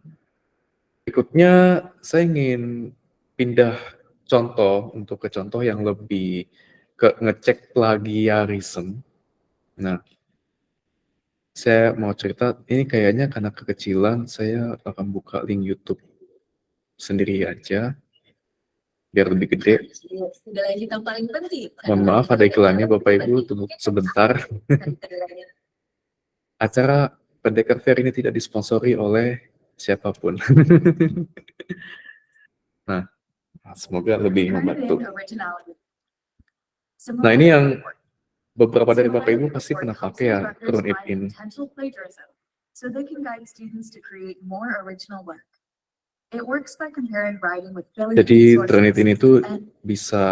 Speaker 5: berikutnya saya ingin pindah contoh untuk ke contoh yang lebih ke ngecek plagiarism. Nah, saya mau cerita, ini kayaknya karena kekecilan, saya akan buka link YouTube sendiri aja, biar lebih gede. Mohon maaf ada iklannya Bapak Ibu, tunggu sebentar. Acara Pendekar Fair ini tidak disponsori oleh siapapun. Nah, semoga lebih membantu. Nah, ini yang beberapa dari Bapak Ibu pasti pernah pakai ya, Turnitin. Jadi Turnitin itu bisa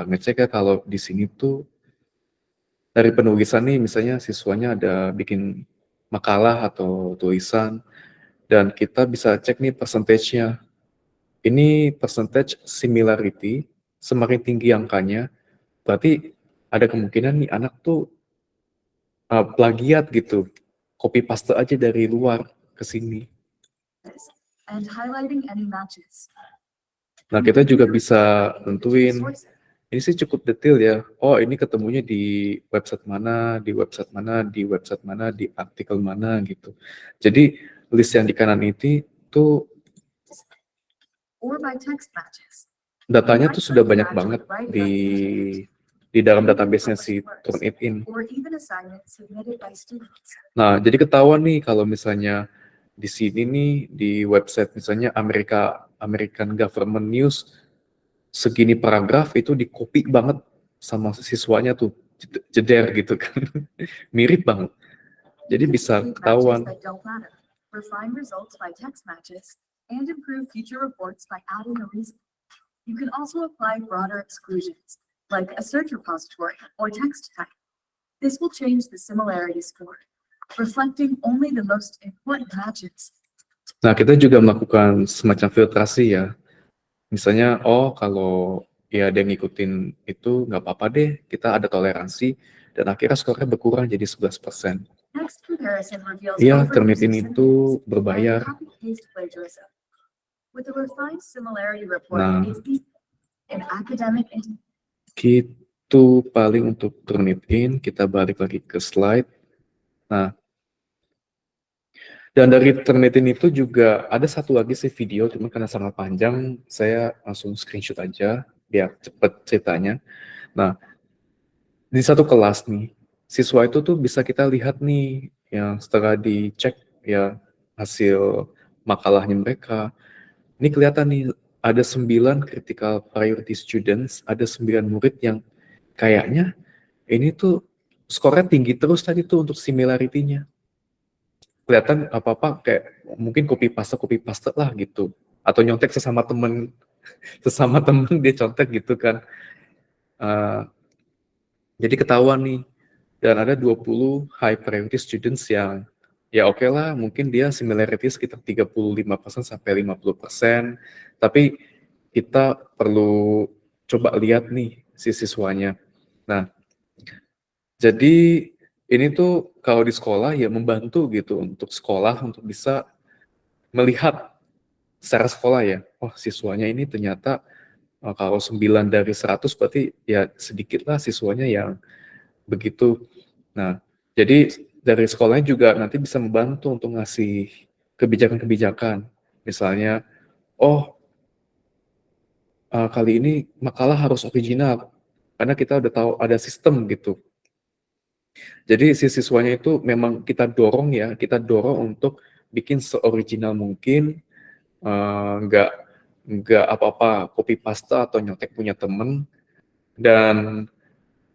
Speaker 5: ngecek ya kalau di sini tuh dari penulisan nih, misalnya siswanya ada bikin makalah atau tulisan, dan kita bisa cek nih percentage-nya. Ini percentage similarity, semakin tinggi angkanya, berarti ada kemungkinan nih anak tuh plagiat gitu, copy paste aja dari luar ke sini.
Speaker 8: And highlighting any matches.
Speaker 5: Nah, kita juga bisa tentuin, ini sih cukup detail ya. Oh, ini ketemunya di website mana, di website mana, di website mana, di artikel mana gitu. Jadi list yang di kanan itu tuh
Speaker 8: Or by text matches.
Speaker 5: datanya tuh sudah banyak banget di dalam database-nya si Turnitin.
Speaker 8: Or even assignments submitted by students.
Speaker 5: Nah, jadi ketahuan nih kalau misalnya di sini nih di website misalnya American Government News segini paragraf itu di-copy banget sama siswanya tuh jeder gitu kan. Mirip banget. Jadi bisa
Speaker 8: Delete
Speaker 5: ketahuan.
Speaker 8: matches that don't matter. Refine results by text matches and improve future reports by adding a reason. You can also apply broader exclusions, like a search repository or text type. This will change the similarity score, reflecting only the most important matches.
Speaker 5: Nah, kita juga melakukan semacam filtrasi ya. Misalnya, oh kalau ya dia ngikutin itu nggak apa-apa deh, kita ada toleransi, dan akhirnya skornya berkurang jadi 11%.
Speaker 8: Next comparison reveals
Speaker 5: Iya,
Speaker 8: overuse
Speaker 5: Turnitin
Speaker 8: of
Speaker 5: itu
Speaker 8: synonyms
Speaker 5: berbayar.
Speaker 8: and copy-paste plagiarism. With a refined similarity report,
Speaker 5: Nah.
Speaker 8: it's easy in academic and
Speaker 5: Gitu paling untuk Turnitin, kita balik lagi ke slide. Nah, dan dari Turnitin itu juga ada satu lagi sih video, cuma karena sangat panjang, saya langsung screenshot aja biar cepet ceritanya. Nah, di satu kelas nih, siswa itu tuh bisa kita lihat nih, yang setelah dicek ya hasil makalahnya mereka, ini kelihatan nih ada 9 critical priority students, ada 9 murid yang kayaknya ini tuh skornya tinggi terus tadi tuh untuk similarity-nya. Kelihatan apa-apa kayak mungkin copy paste lah gitu. Atau nyontek sesama temen dia contek gitu kan. Jadi ketahuan nih, dan ada 20 high priority students yang ya oke lah, mungkin dia similarity sekitar 35% sampai 50%, tapi kita perlu coba lihat nih si siswanya. Nah, jadi ini tuh kalau di sekolah ya membantu gitu untuk sekolah untuk bisa melihat secara sekolah ya, oh siswanya ini ternyata kalau 9 dari 100 berarti ya sedikit lah siswanya yang begitu. Nah, jadi dari sekolahnya juga nanti bisa membantu untuk ngasih kebijakan-kebijakan. Misalnya, oh kali ini makalah harus original, karena kita udah tahu ada sistem gitu. Jadi si siswanya itu memang kita dorong untuk bikin seoriginal mungkin, nggak apa-apa copy paste atau nyontek punya temen, dan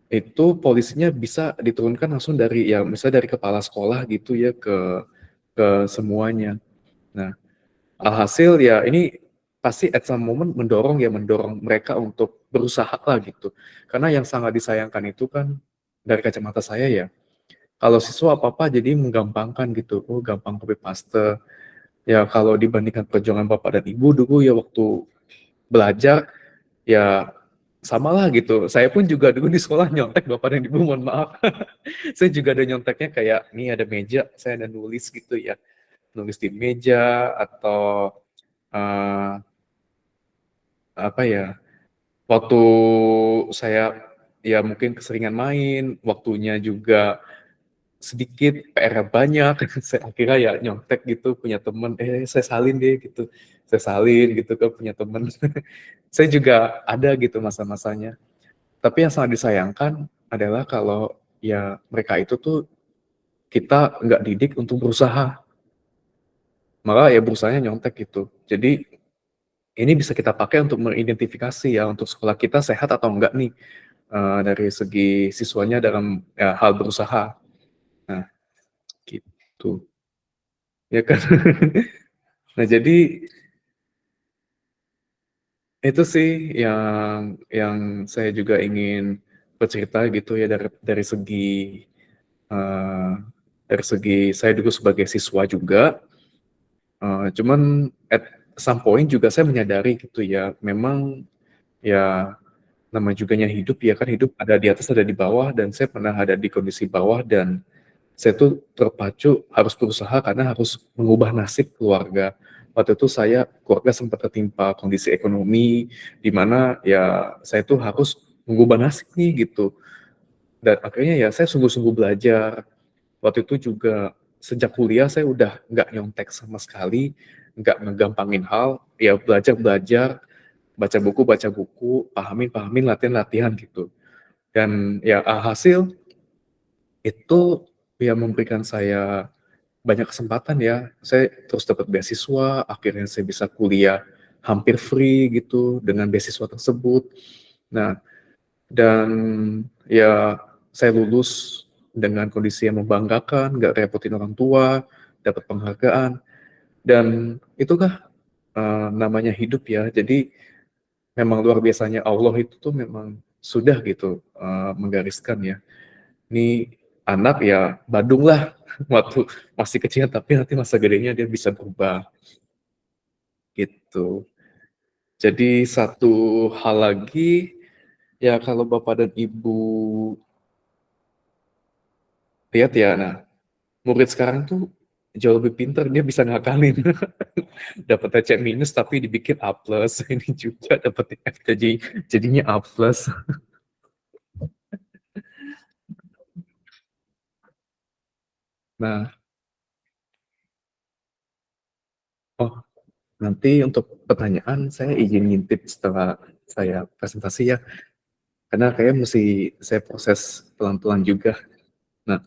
Speaker 5: itu polisinya bisa diturunkan langsung dari ya misalnya dari kepala sekolah gitu ya ke semuanya. Nah, alhasil ya ini pasti at some moment mendorong mereka untuk berusaha lah gitu. Karena yang sangat disayangkan itu kan dari kacamata saya ya, kalau siswa apa-apa jadi menggampangkan gitu, oh gampang copy paste. Ya kalau dibandingkan perjuangan Bapak dan Ibu dulu ya waktu belajar ya sama lah gitu. Saya pun juga dulu di sekolah nyontek Bapak dan Ibu, mohon maaf. Saya juga ada nyonteknya kayak, nih ada meja, saya ada nulis gitu ya. Nulis di meja atau apa ya, waktu saya ya mungkin keseringan main, waktunya juga sedikit, PR-nya banyak, saya akhirnya ya nyontek gitu, punya temen, saya salin deh gitu. Saya salin gitu kan punya temen. Saya juga ada gitu masa-masanya. Tapi yang sangat disayangkan adalah kalau ya mereka itu tuh kita nggak didik untuk berusaha. Maka ya berusahanya nyontek gitu. Jadi ini bisa kita pakai untuk mengidentifikasi ya untuk sekolah kita sehat atau enggak nih dari segi siswanya dalam ya, hal berusaha. Nah, gitu. Ya kan? Nah, jadi itu sih yang saya juga ingin bercerita gitu ya dari segi saya dulu sebagai siswa juga. Cuman at some point juga saya menyadari gitu ya, memang ya namanya juganya hidup ya kan, hidup ada di atas ada di bawah, dan saya pernah ada di kondisi bawah dan saya tuh terpacu harus berusaha karena harus mengubah nasib keluarga. Waktu itu keluarga sempat tertimpa kondisi ekonomi, di mana ya saya tuh harus mengubah nasib nih gitu. Dan akhirnya ya saya sungguh-sungguh belajar. Waktu itu juga sejak kuliah saya udah nggak nyontek sama sekali, nggak ngegampangin hal, ya belajar, baca buku, pahamin, latihan gitu. Dan ya hasil itu ya memberikan saya banyak kesempatan ya. Saya terus dapat beasiswa, akhirnya saya bisa kuliah hampir free gitu dengan beasiswa tersebut. Nah, dan ya saya lulus dengan kondisi yang membanggakan, nggak repotin orang tua, dapat penghargaan. Dan itukah namanya hidup ya. Jadi memang luar biasanya Allah itu tuh memang sudah gitu menggariskan ya. Ini anak ya Badung lah waktu masih kecil, tapi nanti masa gedenya dia bisa berubah gitu. Jadi satu hal lagi ya, kalau Bapak dan Ibu lihat ya, nah murid sekarang tuh jauh lebih pintar, dia bisa ngakalin. Dapat C minus tapi dibikin A plus, ini juga dapat F jadinya A plus. Nah, oh nanti untuk pertanyaan saya izin ngintip setelah saya presentasi ya, karena kayak mesti saya proses pelan-pelan juga. Nah,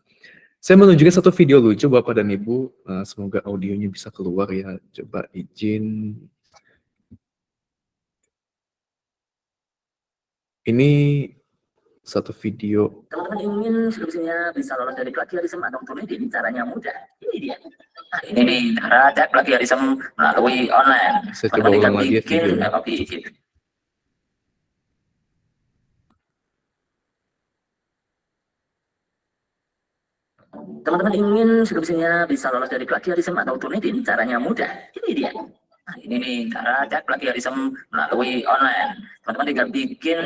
Speaker 5: saya menunjukkan satu video lucu Bapak dan Ibu, semoga audionya bisa keluar ya, coba izin. Ini satu video.
Speaker 9: Teman-teman ingin skripsinya bisa lolos dari plagiarisme atau tulis, caranya mudah. Ini dia. Nah, ini nih cara cek plagiarisme melalui online.
Speaker 5: Saya coba ulang lagi ya videonya.
Speaker 9: Teman-teman ingin skripsinya bisa lolos dari plagiarisme atau tulis, caranya mudah. Ini dia. Nah, ini nih cara cek plagiarisme melalui online. Teman-teman tinggal bikin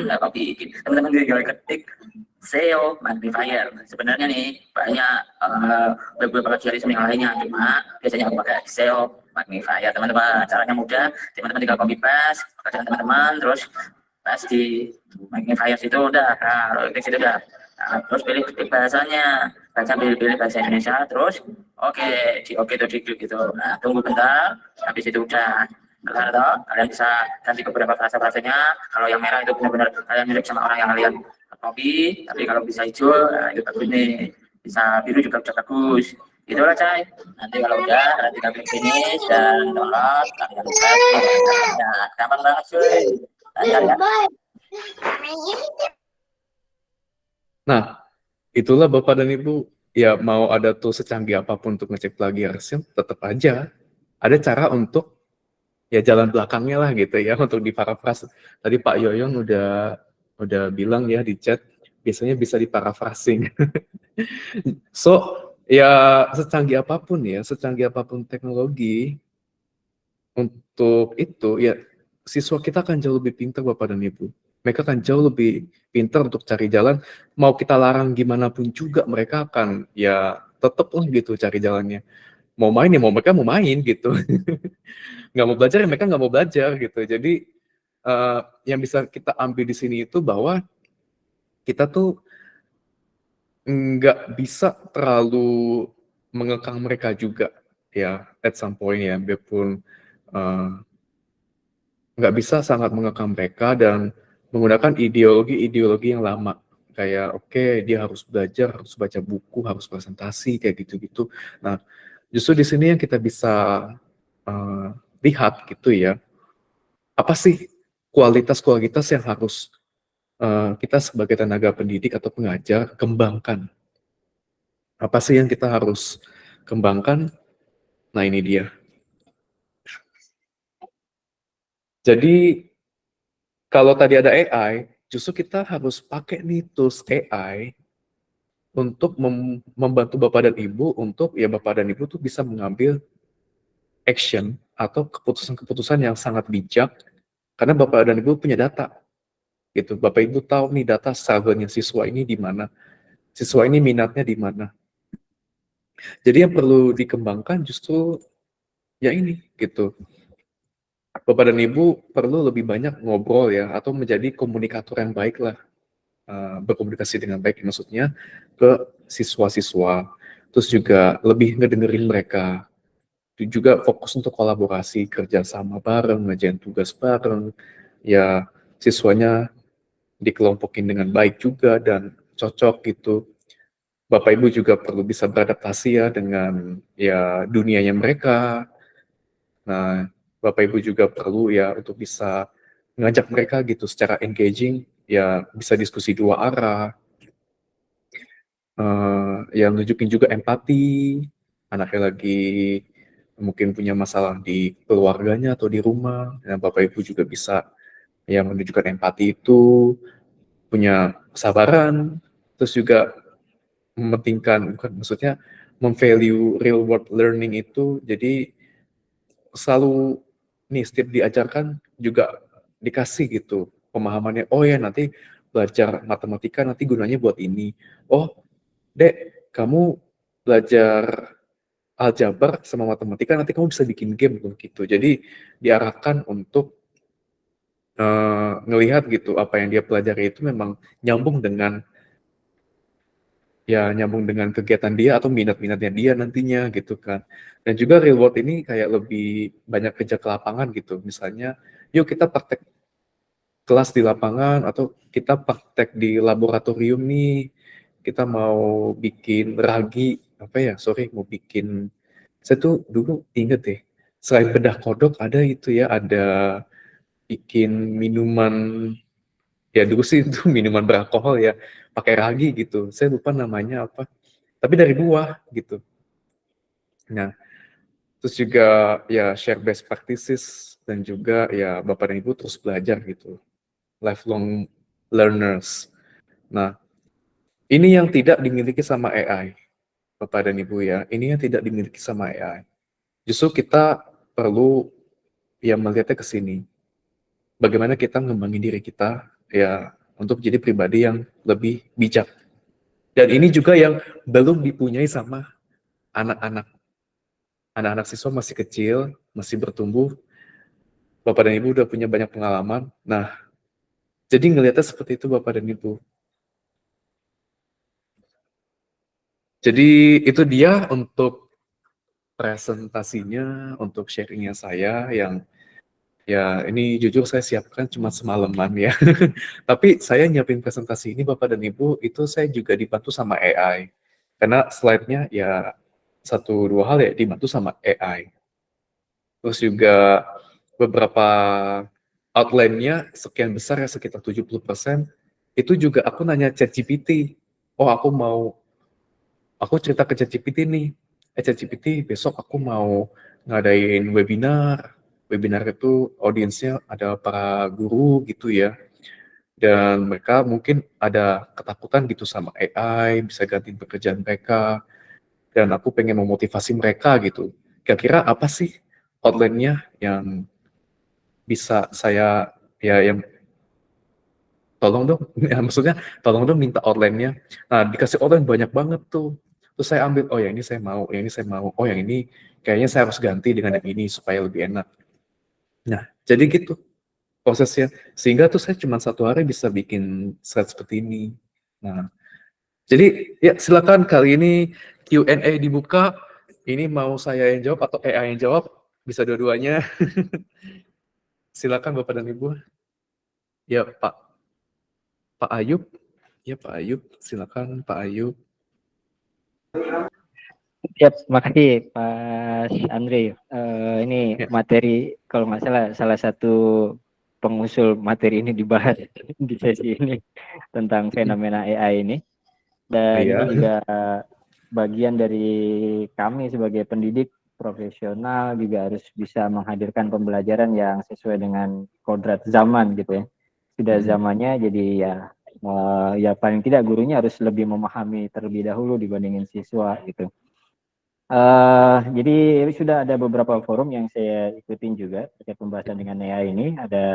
Speaker 9: teman-teman tinggal ketik SEO magnifier. Sebenarnya nih banyak web plagiarisme yang lainnya, cuma biasanya aku pakai SEO magnifier teman-teman. Caranya mudah, teman-teman tinggal copy paste pekerjaan teman-teman, terus paste di magnifier situ udah. Nah, kalau klik situ udah. Nah, terus pilih bahasanya, pilih bahasa Indonesia, terus oke tuh diklik gitu. Nah, tunggu bentar, habis itu udah kelar toh. Kalian bisa ganti beberapa frasa-frasanya. Kalau yang merah itu benar-benar kalian mirip sama orang yang kalian copy, tapi kalau bisa hijau, nah, itu bagus nih. Bisa biru juga udah bagus. Itulah Cai. Nanti kalau udah, nanti kalian finish dan download, kalian bisa. Nah, gampang banget cuy. Lancar ya.
Speaker 5: Nah, itulah Bapak dan Ibu, ya mau ada tuh secanggih apapun untuk ngecek plagiarisme, tetap aja ada cara untuk ya jalan belakangnya lah gitu ya, untuk diparafras. Tadi Pak Yoyon udah bilang ya di chat, biasanya bisa diparafrasing. So, ya secanggih apapun teknologi, untuk itu ya siswa kita akan jauh lebih pintar Bapak dan Ibu. Mereka akan jauh lebih pintar untuk cari jalan. Mau kita larang gimana pun juga mereka akan ya tetap lah gitu cari jalannya. Mau main ya mereka mau main gitu. Nggak mau belajar ya mereka nggak mau belajar gitu. Jadi yang bisa kita ambil di sini itu bahwa kita tuh nggak bisa terlalu mengekang mereka juga ya at some point ya, biarpun nggak bisa sangat mengekang mereka dan menggunakan ideologi yang lama. Kayak dia harus belajar, harus baca buku, harus presentasi, kayak gitu-gitu. Nah, justru di sini yang kita bisa lihat gitu ya, apa sih kualitas-kualitas yang harus kita sebagai tenaga pendidik atau pengajar kembangkan. Apa sih yang kita harus kembangkan? Nah, ini dia. Jadi, kalau tadi ada AI, justru kita harus pakai nih tools AI untuk membantu Bapak dan Ibu untuk ya Bapak dan Ibu tuh bisa mengambil action atau keputusan-keputusan yang sangat bijak karena Bapak dan Ibu punya data. Gitu. Bapak Ibu tahu nih data struggle-nya siswa ini di mana. Siswa ini minatnya di mana. Jadi yang perlu dikembangkan justru ya ini gitu. Bapak dan Ibu perlu lebih banyak ngobrol ya, atau menjadi komunikator yang baik lah, berkomunikasi dengan baik maksudnya ke siswa-siswa, terus juga lebih ngedengerin mereka, juga fokus untuk kolaborasi, kerja sama bareng, ngerjain tugas bareng, ya siswanya dikelompokin dengan baik juga dan cocok gitu. Bapak Ibu juga perlu bisa beradaptasi ya dengan ya dunianya mereka. Nah, Bapak Ibu juga perlu ya untuk bisa ngajak mereka gitu secara engaging, ya bisa diskusi dua arah, yang nunjukin juga empati, anaknya lagi mungkin punya masalah di keluarganya atau di rumah, dan Bapak Ibu juga bisa ya menunjukkan empati itu, punya kesabaran, terus juga mementingkan, bukan maksudnya memvalue real world learning itu, jadi selalu nih setiap diajarkan juga dikasih gitu pemahamannya, oh ya nanti belajar matematika nanti gunanya buat ini, oh dek kamu belajar aljabar sama matematika nanti kamu bisa bikin game gitu, jadi diarahkan untuk ngelihat gitu apa yang dia pelajari itu memang nyambung dengan nyambung dengan kegiatan dia atau minat-minatnya dia nantinya gitu kan. Dan juga real world ini kayak lebih banyak kerja ke lapangan gitu. Misalnya, yuk kita praktek kelas di lapangan atau kita praktek di laboratorium nih. Kita mau bikin ragi, mau bikin, saya tuh dulu inget deh, selain bedah kodok ada itu ya, ada bikin minuman, ya dulu sih itu minuman beralkohol ya, pakai ragi gitu. Saya lupa namanya apa. Tapi dari buah gitu. Nah, terus juga ya share best practices dan juga ya Bapak dan Ibu terus belajar gitu. Lifelong learners. Nah, ini yang tidak dimiliki sama AI, Bapak dan Ibu ya. Ini yang tidak dimiliki sama AI. Justru kita perlu ya melihatnya ke sini. Bagaimana kita ngembangin diri kita ya untuk jadi pribadi yang lebih bijak. Dan ini juga yang belum dipunyai sama anak-anak. Anak-anak siswa masih kecil, masih bertumbuh, Bapak dan Ibu udah punya banyak pengalaman. Nah, jadi ngelihatnya seperti itu Bapak dan Ibu. Jadi itu dia untuk presentasinya, untuk sharingnya saya yang ya ini jujur saya siapkan cuma semalaman ya. Tapi saya nyiapin presentasi ini Bapak dan Ibu itu saya juga dibantu sama AI. Karena slide-nya ya satu dua hal ya dibantu sama AI. Terus juga beberapa outline-nya sekian besar ya sekitar 70%. Itu juga aku nanya ChatGPT. Oh aku cerita ke ChatGPT nih. ChatGPT besok aku mau ngadain webinar. Webinar itu audiensnya ada para guru gitu ya. Dan mereka mungkin ada ketakutan gitu sama AI, bisa gantiin pekerjaan mereka. Dan aku pengen memotivasi mereka gitu. Kira-kira apa sih outline-nya yang bisa saya yang tolong dong, ya maksudnya tolong dong minta outline-nya. Nah, dikasih outline banyak banget tuh. Terus saya ambil, oh yang ini saya mau, yang ini saya mau, oh yang ini kayaknya saya harus ganti dengan yang ini supaya lebih enak. Nah, jadi gitu prosesnya. Sehingga tuh saya cuma satu hari bisa bikin slide seperti ini. Nah, jadi ya silakan kali ini Q&A dibuka. Ini mau saya yang jawab atau AI yang jawab, bisa dua-duanya. Silakan Bapak dan Ibu. Ya Pak Ayub. Ya Pak Ayub, silakan Pak Ayub.
Speaker 10: Siap, makasih Pak Andre. Ini
Speaker 5: Ya.
Speaker 10: materi, kalau nggak salah satu pengusul materi ini dibahas di sesi ini tentang fenomena AI ini. Dan
Speaker 5: Iya.
Speaker 10: ini juga bagian dari kami sebagai pendidik profesional juga harus bisa menghadirkan pembelajaran yang sesuai dengan kodrat zaman gitu ya. Sudah zamannya, jadi ya paling tidak gurunya harus lebih memahami terlebih dahulu dibandingin siswa gitu. Jadi sudah ada beberapa forum yang saya ikutin juga terkait pembahasan dengan AI ini. Ada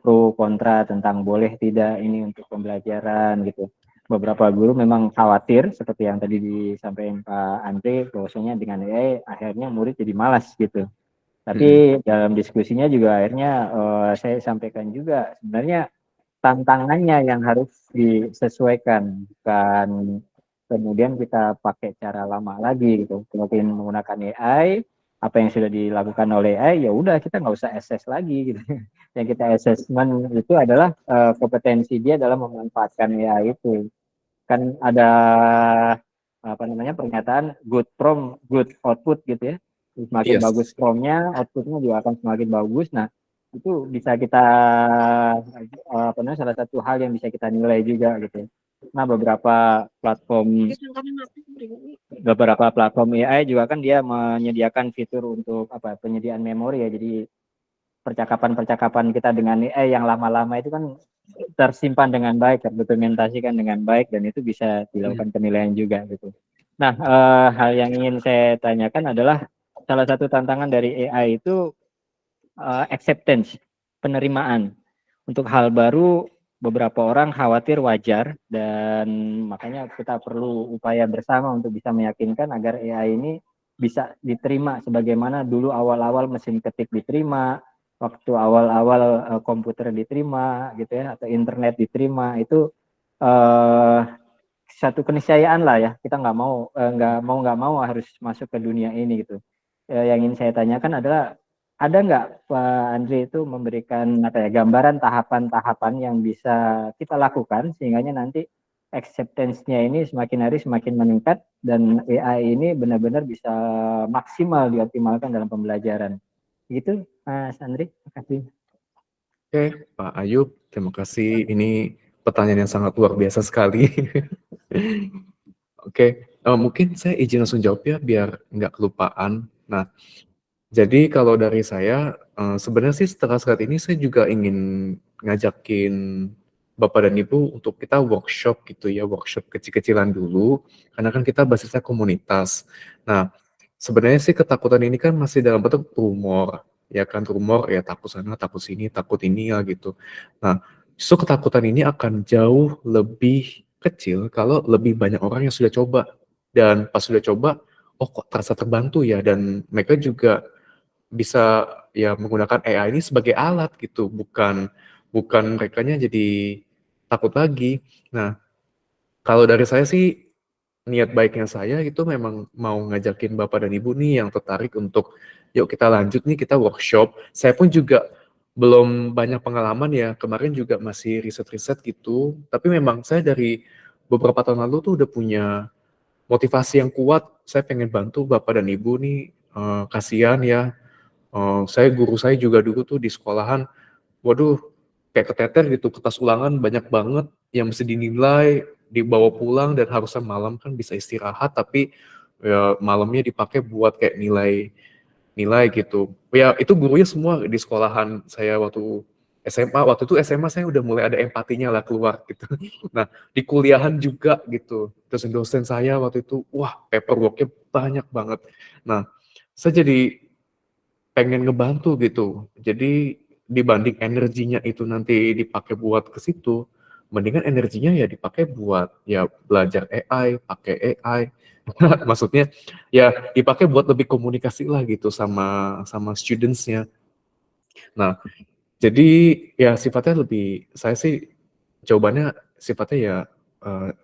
Speaker 10: pro kontra tentang boleh tidak ini untuk pembelajaran gitu. beberapa guru memang khawatir seperti yang tadi disampaikan Pak Andre, bahwasanya dengan AI akhirnya murid jadi malas gitu. Tapi dalam diskusinya juga akhirnya saya sampaikan juga sebenarnya tantangannya yang harus disesuaikan, bukan kemudian kita pakai cara lama lagi gitu. Mungkin menggunakan AI, apa yang sudah dilakukan oleh AI ya udah kita nggak usah assess lagi gitu. Yang kita assessment itu adalah kompetensi dia dalam memanfaatkan AI itu. Kan ada apa namanya pernyataan good prompt, good output gitu ya. Semakin
Speaker 5: Yes.
Speaker 10: bagus promptnya, outputnya juga akan semakin bagus. Nah, itu bisa kita apa namanya salah satu hal yang bisa kita nilai juga gitu. Nah, beberapa platform AI juga kan dia menyediakan fitur untuk apa penyediaan memori ya. Jadi percakapan-percakapan kita dengan AI yang lama-lama itu kan tersimpan dengan baik, terdokumentasikan dengan baik, dan itu bisa dilakukan penilaian juga gitu. Nah, hal yang ingin saya tanyakan adalah salah satu tantangan dari AI itu acceptance, penerimaan. Untuk hal baru, beberapa orang khawatir wajar, dan makanya kita perlu upaya bersama untuk bisa meyakinkan agar AI ini bisa diterima sebagaimana dulu awal-awal mesin ketik diterima, waktu awal-awal komputer diterima gitu ya, atau internet diterima, itu satu keniscayaan lah ya, kita nggak mau harus masuk ke dunia ini gitu. Yang ingin saya tanyakan adalah ada nggak Pak Andre itu memberikan apa ya gambaran tahapan-tahapan yang bisa kita lakukan sehingganya nanti acceptance-nya ini semakin hari semakin meningkat dan AI ini benar-benar bisa maksimal dioptimalkan dalam pembelajaran. Gitu, Mas Andre, terima kasih.
Speaker 5: Oke, Pak Ayub, terima kasih. Ini pertanyaan yang sangat luar biasa sekali. Oke, mungkin saya izin langsung jawab ya, biar nggak kelupaan. Nah, jadi kalau dari saya, sebenarnya sih setelah saat ini saya juga ingin ngajakin Bapak dan Ibu untuk kita workshop gitu ya, workshop kecil-kecilan dulu, karena kan kita basisnya komunitas. Nah, sebenarnya sih ketakutan ini kan masih dalam bentuk rumor, ya kan, rumor ya takut sana, takut sini, takut ini ya gitu. Nah, justru ketakutan ini akan jauh lebih kecil kalau lebih banyak orang yang sudah coba. Dan pas sudah coba, oh kok terasa terbantu ya, dan mereka juga bisa ya menggunakan AI ini sebagai alat gitu, bukan merekanya jadi takut lagi. Nah, kalau dari saya sih niat baiknya saya itu memang mau ngajakin Bapak dan Ibu nih yang tertarik untuk yuk kita lanjut nih, kita workshop. Saya pun juga belum banyak pengalaman ya, kemarin juga masih riset-riset gitu, tapi memang saya dari beberapa tahun lalu tuh udah punya motivasi yang kuat, saya pengen bantu Bapak dan Ibu nih, kasihan ya. Guru saya juga dulu tuh di sekolahan, waduh kayak keteter gitu, kertas ulangan banyak banget yang mesti dinilai, dibawa pulang dan harusnya malam kan bisa istirahat, tapi ya malamnya dipakai buat kayak nilai gitu. Ya itu gurunya semua di sekolahan saya waktu SMA, waktu itu SMA saya udah mulai ada empatinya lah keluar gitu. Nah di kuliahan juga gitu, dosen-dosen saya waktu itu, wah paperworknya banyak banget. Nah saya jadi pengen ngebantu gitu. Jadi dibanding energinya itu nanti dipakai buat ke situ, mendingan energinya ya dipakai buat ya belajar AI, pakai AI. Maksudnya ya dipakai buat lebih komunikasi lah gitu sama students-nya. Nah, jadi ya sifatnya lebih, saya sih jawabannya sifatnya ya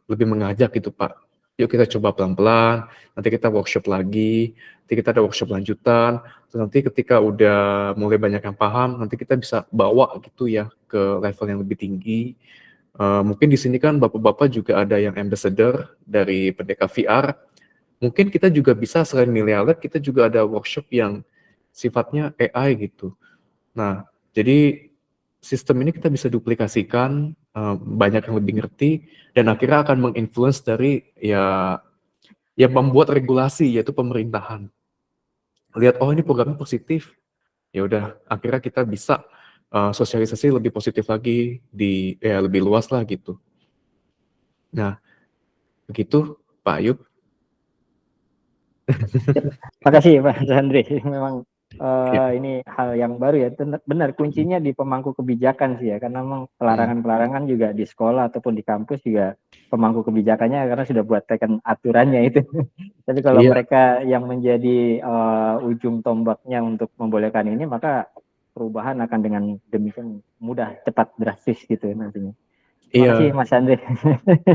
Speaker 5: lebih mengajak gitu Pak. Yuk kita coba pelan-pelan, nanti kita workshop lagi, nanti kita ada workshop lanjutan, terus nanti ketika udah mulai banyak yang paham, nanti kita bisa bawa gitu ya ke level yang lebih tinggi. Mungkin di sini kan Bapak-Bapak juga ada yang ambassador dari Pendeka VR. Mungkin kita juga bisa selain Milea Lab, kita juga ada workshop yang sifatnya AI gitu. Nah, jadi sistem ini kita bisa duplikasikan, banyak yang lebih ngerti, dan akhirnya akan menginfluence dari ya membuat regulasi, yaitu pemerintahan. Lihat, oh ini programnya positif, ya udah akhirnya kita bisa sosialisasi lebih positif lagi di lebih luas lah gitu. Nah, begitu Pak Ayub.
Speaker 10: Terima kasih Pak Andre. Memang ini hal yang baru ya. Benar, kuncinya di pemangku kebijakan sih ya, karena memang pelarangan-pelarangan juga di sekolah ataupun di kampus juga pemangku kebijakannya karena sudah buat tekan aturannya itu. Tapi kalau
Speaker 5: Iya.
Speaker 10: mereka yang menjadi ujung tombaknya untuk membolehkan ini, maka perubahan akan dengan demikian mudah, cepat, drastis gitu nantinya. Terima kasih
Speaker 5: Iya,
Speaker 10: Mas Andre.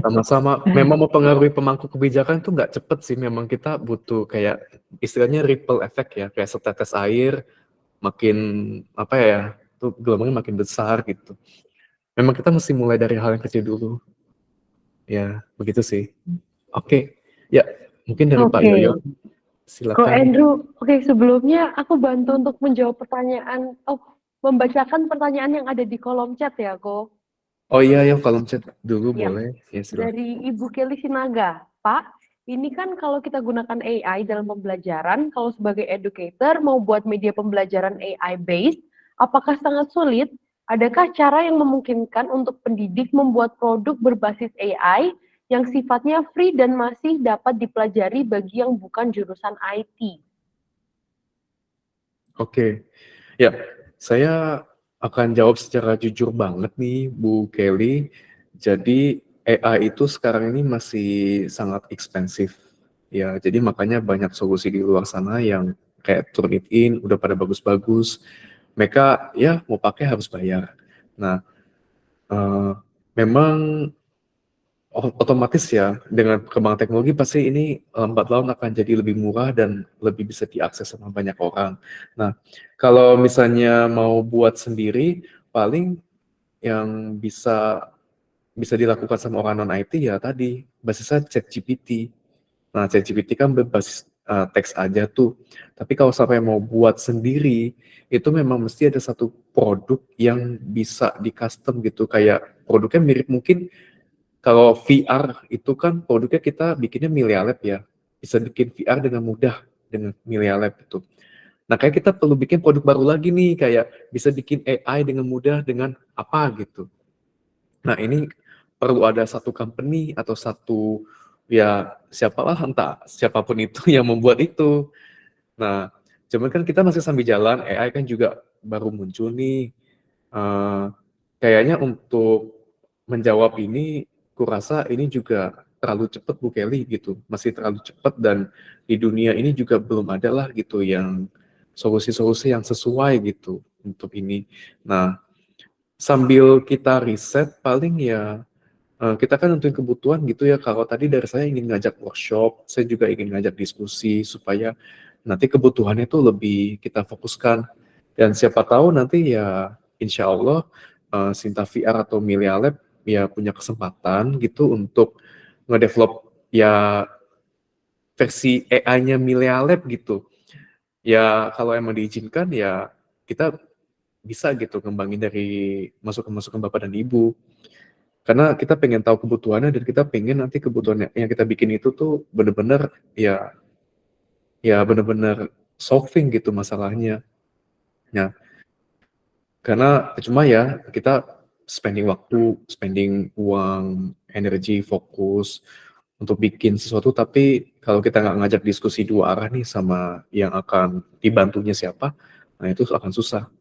Speaker 5: sama-sama. Memang mempengaruhi pemangku kebijakan itu nggak cepet sih. Memang kita butuh kayak istilahnya ripple effect ya, kayak setetes air makin apa ya, tuh gelombangnya makin besar gitu. Memang kita mesti mulai dari hal yang kecil dulu. Ya, begitu sih. Oke, ya mungkin dari Pak
Speaker 1: Oke.
Speaker 5: Yoyo,
Speaker 1: Ko
Speaker 5: silakan.
Speaker 1: Andrew, oke sebelumnya aku bantu untuk menjawab pertanyaan, membacakan pertanyaan yang ada di kolom chat ya, Ko.
Speaker 5: Oh iya, ya kolom chat dulu
Speaker 1: Ya,
Speaker 5: boleh. Ya, silakan.
Speaker 1: dari Ibu Kelly Sinaga. Pak, ini kan kalau kita gunakan AI dalam pembelajaran, kalau sebagai educator mau buat media pembelajaran AI based, apakah sangat sulit? Adakah cara yang memungkinkan untuk pendidik membuat produk berbasis AI yang sifatnya free dan masih dapat dipelajari bagi yang bukan jurusan IT?
Speaker 5: Oke, ya saya akan jawab secara jujur banget nih Bu Kelly. Jadi AI itu sekarang ini masih sangat ekspensif. Ya, jadi makanya banyak solusi di luar sana yang kayak Turnitin udah pada bagus-bagus. Mereka ya mau pakai harus bayar. Nah, memang otomatis ya dengan perkembangan teknologi pasti ini lambat laun akan jadi lebih murah dan lebih bisa diakses sama banyak orang. Nah, kalau misalnya mau buat sendiri, paling yang bisa dilakukan sama orang non IT ya tadi basisnya ChatGPT. Nah, ChatGPT kan berbasis teks aja tuh. Tapi kalau sampai mau buat sendiri, itu memang mesti ada satu produk yang bisa di custom gitu, kayak produknya mirip mungkin kalau VR itu kan produknya kita bikinnya Millia Lab ya, bisa bikin VR dengan mudah dengan Millia Lab itu. Nah, kayak kita perlu bikin produk baru lagi nih, kayak bisa bikin AI dengan mudah dengan apa gitu. Nah, ini perlu ada satu company atau satu ya siapalah entah siapapun itu yang membuat itu. Nah, cuman kan kita masih sambil jalan, AI kan juga baru muncul nih. Kayaknya untuk menjawab ini, kurasa ini juga terlalu cepat Bu Kelly gitu, masih terlalu cepat dan di dunia ini juga belum ada lah gitu yang solusi-solusi yang sesuai gitu untuk ini. Nah, sambil kita riset paling ya kita kan nentuin kebutuhan gitu ya. Kalau tadi dari saya ingin ngajak workshop, saya juga ingin ngajak diskusi supaya nanti kebutuhannya itu lebih kita fokuskan. Dan siapa tahu nanti ya insya Allah Sinta VR atau Millia Lab ya punya kesempatan gitu untuk ngedevelop ya versi AI-nya Millia Lab gitu. Ya kalau emang diizinkan ya kita bisa gitu ngembangin dari masukan-masukan Bapak dan Ibu. Karena kita pengen tahu kebutuhannya dan kita pengen nanti kebutuhan yang kita bikin itu tuh benar-benar ya benar-benar solving gitu masalahnya. Ya, karena cuma ya kita spending waktu, spending uang, energi, fokus untuk bikin sesuatu, tapi kalau kita nggak ngajak diskusi dua arah nih sama yang akan dibantunya siapa, nah itu akan susah.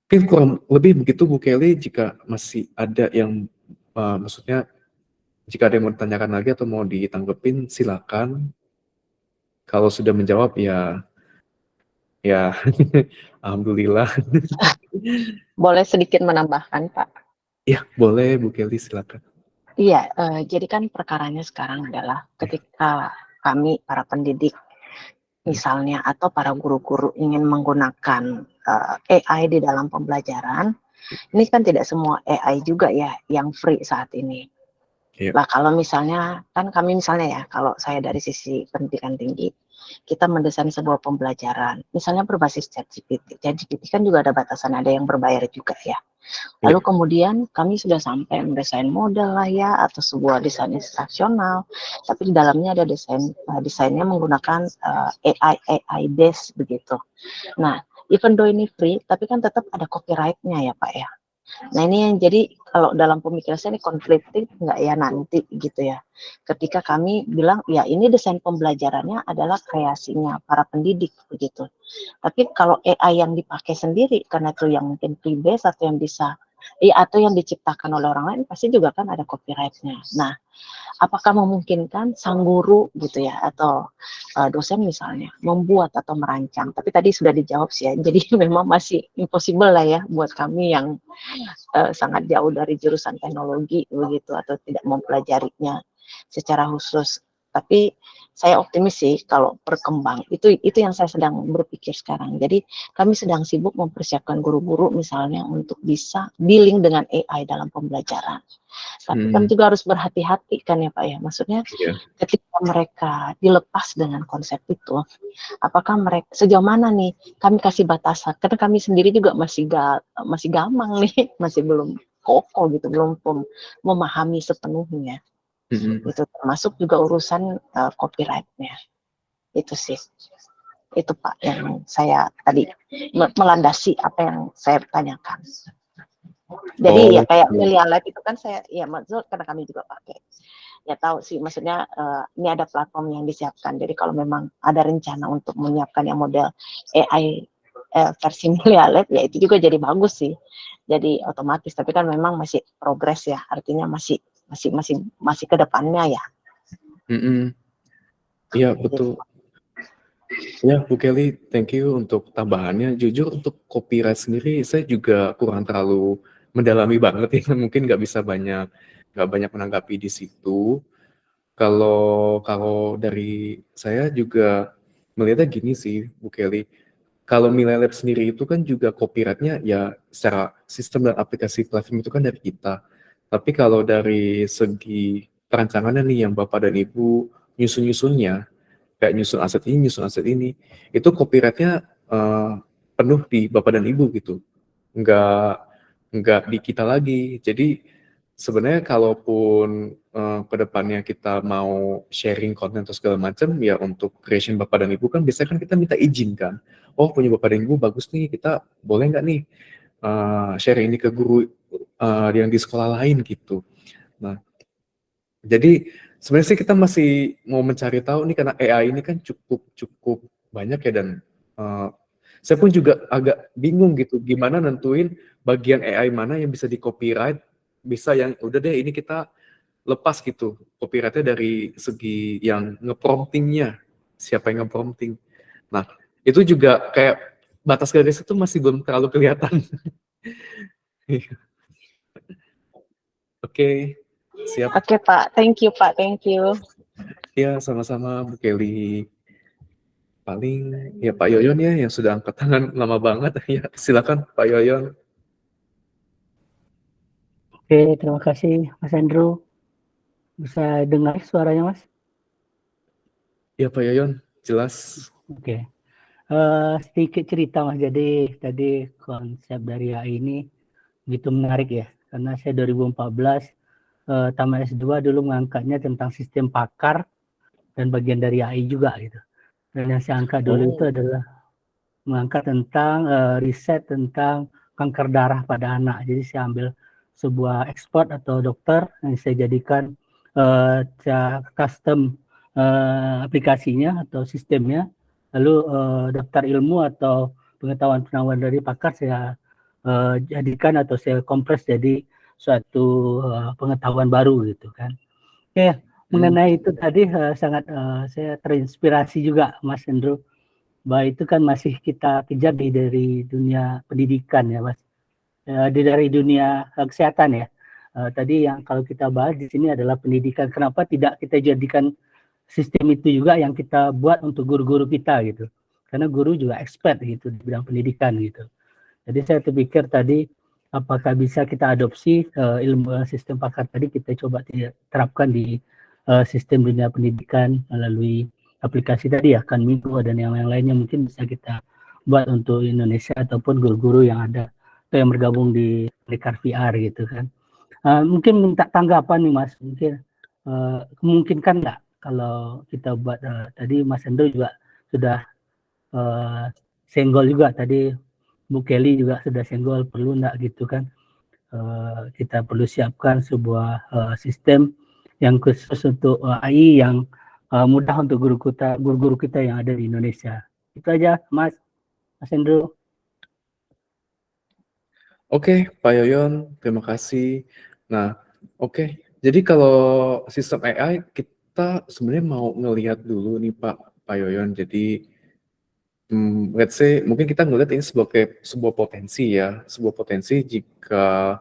Speaker 5: Mungkin kurang lebih begitu Bu Kelly. Jika masih ada yang maksudnya jika ada yang mau ditanyakan lagi atau mau ditanggepin silakan. Kalau sudah menjawab ya alhamdulillah.
Speaker 11: Boleh sedikit menambahkan, Pak?
Speaker 5: Ya, boleh Bu Kelly silakan.
Speaker 11: Iya, jadi kan perkaranya sekarang adalah ketika kami para pendidik misalnya atau para guru-guru ingin menggunakan AI di dalam pembelajaran, ini kan tidak semua AI juga ya yang free saat ini.
Speaker 5: Iya.
Speaker 11: Lah kalau misalnya, kan kami misalnya ya, kalau saya dari sisi pendidikan tinggi, kita mendesain sebuah pembelajaran, misalnya berbasis ChatGPT. ChatGPT kan juga ada batasan, ada yang berbayar juga ya. Lalu kemudian kami sudah sampai mendesain model lah ya, atau sebuah desain instruksional, tapi di dalamnya ada desainnya menggunakan AI based begitu. Nah, even though ini free, tapi kan tetap ada copyright-nya ya Pak ya. Nah ini yang jadi kalau dalam pemikiran saya ini konfliktif nggak ya nanti gitu ya. Ketika kami bilang ya ini desain pembelajarannya adalah kreasinya para pendidik begitu. Tapi kalau AI yang dipakai sendiri karena itu yang mungkin free base atau yang bisa atau yang diciptakan oleh orang lain pasti juga kan ada copyright-nya. Nah, apakah memungkinkan sang guru gitu ya atau dosen misalnya membuat atau merancang? Tapi tadi sudah dijawab sih ya. Jadi memang masih impossible lah ya buat kami yang sangat jauh dari jurusan teknologi begitu atau tidak mempelajarinya secara khusus. Tapi saya optimis sih kalau berkembang. Itu yang saya sedang berpikir sekarang. Jadi kami sedang sibuk mempersiapkan guru-guru misalnya untuk bisa dealing dengan AI dalam pembelajaran. Tapi kami juga harus berhati-hati kan ya Pak ya. Maksudnya ketika mereka dilepas dengan konsep itu, apakah mereka sejauh mana nih kami kasih batasan? Karena kami sendiri juga masih gamang nih, masih belum kokoh gitu, belum memahami sepenuhnya. Itu termasuk juga urusan copyright-nya. Itu sih. Itu Pak yang saya tadi melandasi apa yang saya tanyakan. Jadi ya kayak Melia Lab itu kan saya ya maksud karena kami juga pakai. Ya tahu sih maksudnya ini ada platform yang disiapkan. Jadi kalau memang ada rencana untuk menyiapkan yang model AI versi Melia Lab ya itu juga jadi bagus sih. Jadi otomatis tapi kan memang masih progres ya. Artinya masih ke depannya ya.
Speaker 5: Iya betul. Ya Bu Kelly, thank you untuk tambahannya. Jujur untuk copyright sendiri saya juga kurang terlalu mendalami banget ya. Mungkin nggak banyak menanggapi di situ. Kalau dari saya juga melihatnya gini sih Bu Kelly. Kalau Melia Lab sendiri itu kan juga copyright-nya ya secara sistem dan aplikasi platform itu kan dari kita. Tapi kalau dari segi perancangannya nih yang Bapak dan Ibu nyusun-nyusunnya, kayak nyusun aset ini, itu copyright-nya penuh di Bapak dan Ibu gitu. Enggak di kita lagi. Jadi sebenarnya kalaupun ke depannya kita mau sharing konten atau segala macam, ya untuk creation Bapak dan Ibu kan biasanya kan kita minta izin kan. Oh punya Bapak dan Ibu bagus nih, kita boleh nggak nih sharing ini ke guru yang di sekolah lain gitu. Nah, jadi sebenarnya sih kita masih mau mencari tahu nih karena AI ini kan cukup banyak ya dan saya pun juga agak bingung gitu gimana nentuin bagian AI mana yang bisa di copyright, bisa yang udah deh ini kita lepas gitu copyright-nya dari segi yang ngepromptingnya, siapa yang ngeprompting. Nah, itu juga kayak batas garis itu masih belum terlalu kelihatan. Oke, siap.
Speaker 11: Oke Pak, thank you Pak, thank you.
Speaker 5: Ya, sama-sama Bu Kelly. Paling ya Pak Yoyon ya yang sudah angkat tangan lama banget. Ya, silakan Pak Yoyon.
Speaker 12: Oke, terima kasih Mas Andrew. Bisa dengar suaranya Mas?
Speaker 5: Ya Pak Yoyon, jelas.
Speaker 12: Oke. Sedikit cerita Mas, jadi tadi konsep dari AI ini begitu menarik ya. Karena saya 2014 tamat S2 dulu mengangkatnya tentang sistem pakar dan bagian dari AI juga gitu. Dan yang saya angkat dulu itu adalah mengangkat tentang riset tentang kanker darah pada anak. Jadi saya ambil sebuah expert atau dokter yang saya jadikan custom aplikasinya atau sistemnya. Lalu daftar ilmu atau pengetahuan dari pakar saya jadikan atau saya kompres jadi suatu pengetahuan baru gitu kan. Oke, mengenai itu tadi sangat saya terinspirasi juga Mas Andrew, bahwa itu kan masih kita kejar dari dunia pendidikan ya Mas, dari dunia kesehatan ya. Tadi yang kalau kita bahas di sini adalah pendidikan. Kenapa tidak kita jadikan sistem itu juga yang kita buat untuk guru-guru kita gitu? Karena guru juga expert gitu di bidang pendidikan gitu. Jadi saya terpikir tadi apakah bisa kita adopsi ilmu sistem pakar tadi kita coba terapkan di sistem dunia pendidikan melalui aplikasi tadi ya kan Migo dan yang lainnya mungkin bisa kita buat untuk Indonesia ataupun guru-guru yang ada atau yang bergabung di Lekar VR gitu kan. Mungkin minta tanggapan nih Mas, mungkin memungkinkan nggak kalau kita buat tadi Mas Endo juga sudah senggol juga tadi Bu Kelly juga sudah senggol perlu nggak gitu kan. kita perlu siapkan sebuah sistem yang khusus untuk AI yang mudah untuk guru-guru kita yang ada di Indonesia. Itu aja, Mas Andrew.
Speaker 5: Oke, Pak Yoyon, terima kasih. Nah, oke. Jadi kalau sistem AI kita sebenarnya mau ngelihat dulu nih Pak Yoyon. Jadi let's say mungkin kita ngelihat ini sebagai sebuah potensi ya, sebuah potensi jika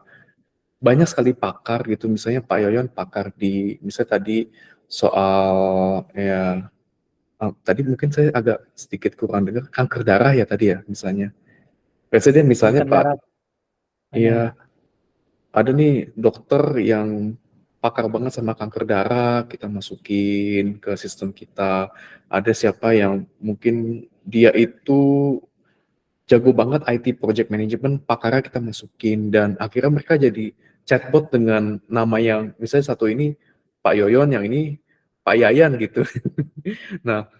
Speaker 5: banyak sekali pakar gitu, misalnya Pak Yoyon pakar di, misalnya tadi soal ya, tadi mungkin saya agak sedikit kurang dengar, kanker darah ya tadi ya misalnya. Presiden misalnya
Speaker 12: Kanker
Speaker 5: Pak,
Speaker 12: darah.
Speaker 5: iya, ada nih dokter yang pakar banget sama kanker darah, kita masukin ke sistem kita. Ada siapa yang mungkin dia itu jago banget IT project management, pakarnya kita masukin, dan akhirnya mereka jadi chatbot dengan nama yang, misalnya satu ini Pak Yoyon, yang ini Pak Yayan gitu. Nah,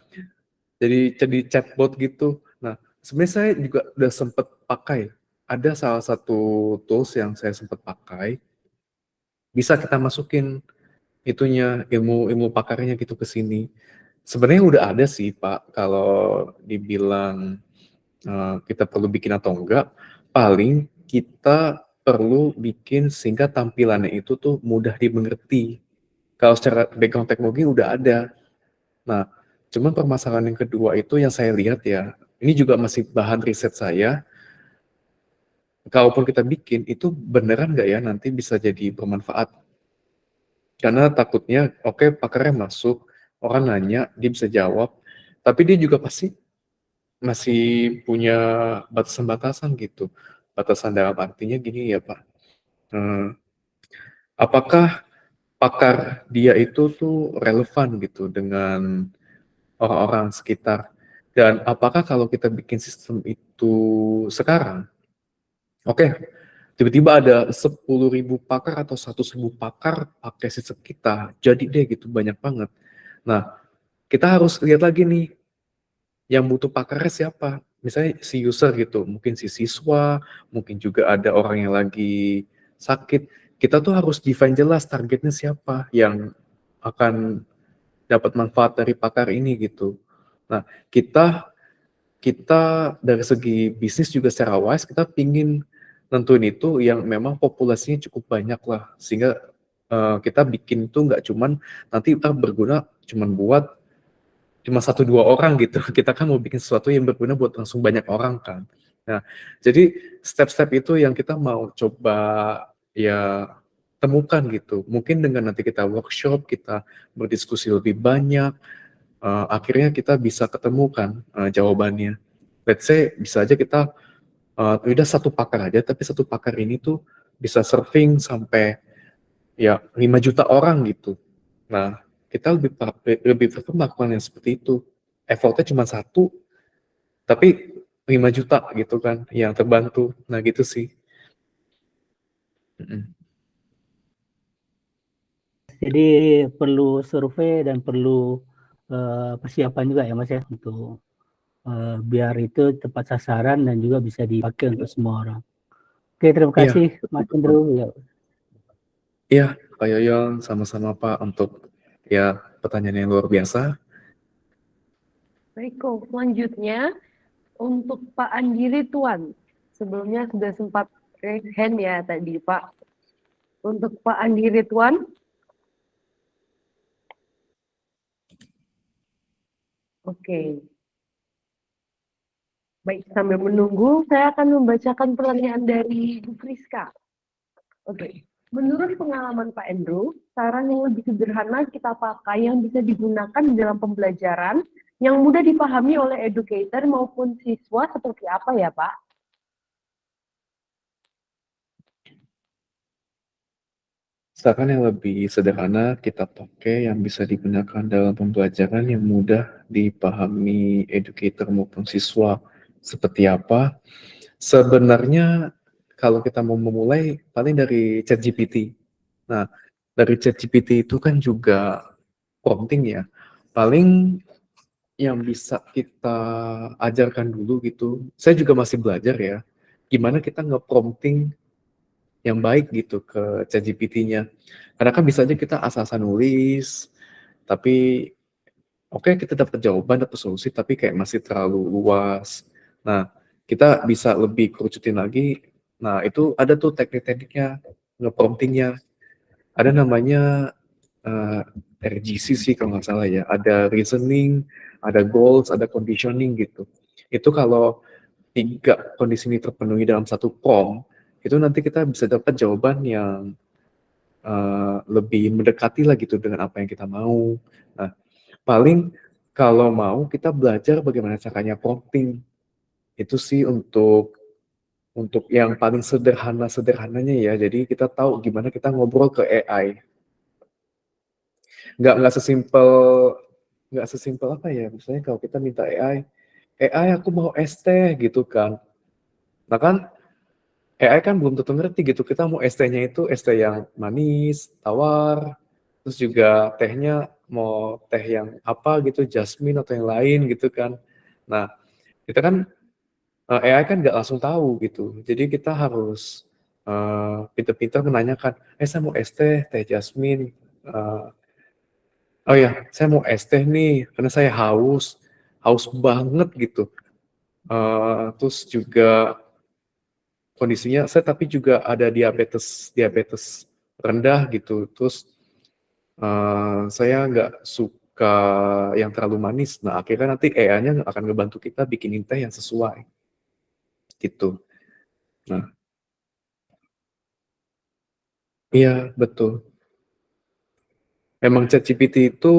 Speaker 5: jadi chatbot gitu. Nah, sebenarnya saya juga udah sempet pakai. Ada salah satu tools yang saya sempat pakai, bisa kita masukin itunya, ilmu pakarnya gitu ke sini. Sebenarnya udah ada sih Pak, kalau dibilang kita perlu bikin atau enggak, paling kita perlu bikin sehingga tampilannya itu tuh mudah dimengerti. Kalau secara background teknologi udah ada. Nah, cuman permasalahan yang kedua itu yang saya lihat ya, ini juga masih bahan riset saya, kalaupun kita bikin, itu beneran nggak ya nanti bisa jadi bermanfaat. Karena takutnya, oke, pakarnya masuk, orang nanya, dia bisa jawab, tapi dia juga pasti masih punya batasan-batasan gitu. Batasan dalam artinya gini ya Pak, apakah pakar dia itu tuh relevan gitu dengan orang-orang sekitar, dan apakah kalau kita bikin sistem itu sekarang, oke, tiba-tiba ada 10.000 pakar atau 100.000 pakar pakai sistem kita, jadi deh gitu banyak banget. Nah, kita harus lihat lagi nih, yang butuh pakarnya siapa? Misalnya si user gitu, mungkin si siswa, mungkin juga ada orang yang lagi sakit. Kita tuh harus define jelas targetnya siapa yang akan dapat manfaat dari pakar ini gitu. Nah, kita dari segi bisnis juga secara wise, kita pingin nentuin itu yang memang populasinya cukup banyak lah, sehingga kita bikin itu nggak cuman nanti kita berguna cuman buat cuma 1-2 orang gitu. Kita kan mau bikin sesuatu yang berguna buat langsung banyak orang kan. Nah, jadi step-step itu yang kita mau coba ya temukan gitu. Mungkin dengan nanti kita workshop, kita berdiskusi lebih banyak, akhirnya kita bisa ketemukan jawabannya. Let's say bisa aja kita udah satu pakar aja, tapi satu pakar ini tuh bisa serving sampai ya 5 juta orang gitu. Nah, kita lebih prefer melakukan yang seperti itu. Effortnya cuma 1, tapi 5 juta gitu kan yang terbantu. Nah gitu sih.
Speaker 12: Jadi perlu survei dan perlu persiapan juga ya Mas ya, untuk biar itu tepat sasaran dan juga bisa dipakai untuk semua orang. Oke, terima kasih Mas Andrew.
Speaker 5: Iya, Pak Yoyon, sama-sama Pak untuk ya pertanyaan yang luar biasa.
Speaker 1: Baik, selanjutnya untuk Pak Andi Ridwan. Sebelumnya sudah sempat raise hand ya tadi Pak. Untuk Pak Andi Ridwan. Oke. Baik, sambil menunggu, saya akan membacakan pertanyaan dari Bu Friska. Oke. Menurut pengalaman Pak Andrew, saran yang lebih sederhana kita pakai yang bisa digunakan dalam pembelajaran yang mudah dipahami oleh educator maupun siswa seperti apa ya, Pak?
Speaker 5: Saran yang lebih sederhana kita pakai yang bisa digunakan dalam pembelajaran yang mudah dipahami educator maupun siswa seperti apa? Sebenarnya kalau kita mau memulai paling dari ChatGPT. Nah, dari ChatGPT itu kan juga prompting ya. Paling yang bisa kita ajarkan dulu gitu. Saya juga masih belajar ya. Gimana kita nge-prompting yang baik gitu ke ChatGPT-nya. Karena kan bisa aja kita asal-asal nulis, tapi oke kita dapat jawaban, dapat solusi, tapi kayak masih terlalu luas. Nah, kita bisa lebih kerucutin lagi. Nah, itu ada tuh teknik-tekniknya, nge-promptingnya. Ada namanya RGC sih kalau nggak salah ya. Ada reasoning, ada goals, ada conditioning gitu. Itu kalau 3 kondisi ini terpenuhi dalam satu prompt, itu nanti kita bisa dapat jawaban yang lebih mendekati lah gitu dengan apa yang kita mau. Nah, paling kalau mau kita belajar bagaimana caranya prompting. Itu sih untuk yang paling sederhananya ya. Jadi kita tahu gimana kita ngobrol ke AI. Nggak sesimpel apa ya, misalnya kalau kita minta AI aku mau es teh gitu kan. Nah kan AI kan belum tentu ngerti gitu, kita mau es tehnya itu es teh yang manis, tawar, terus juga tehnya mau teh yang apa gitu, jasmine atau yang lain gitu kan. Nah, kita kan AI kan nggak langsung tahu gitu, jadi kita harus pintar-pintar menanyakan, saya mau es teh, teh jasmine, oh ya, saya mau es teh nih, karena saya haus banget gitu. Terus juga kondisinya saya tapi juga ada diabetes rendah gitu. Terus saya nggak suka yang terlalu manis. Nah, akhirnya nanti AI-nya akan ngebantu kita bikinin teh yang sesuai. Gitu. Nah, iya betul. Memang ChatGPT itu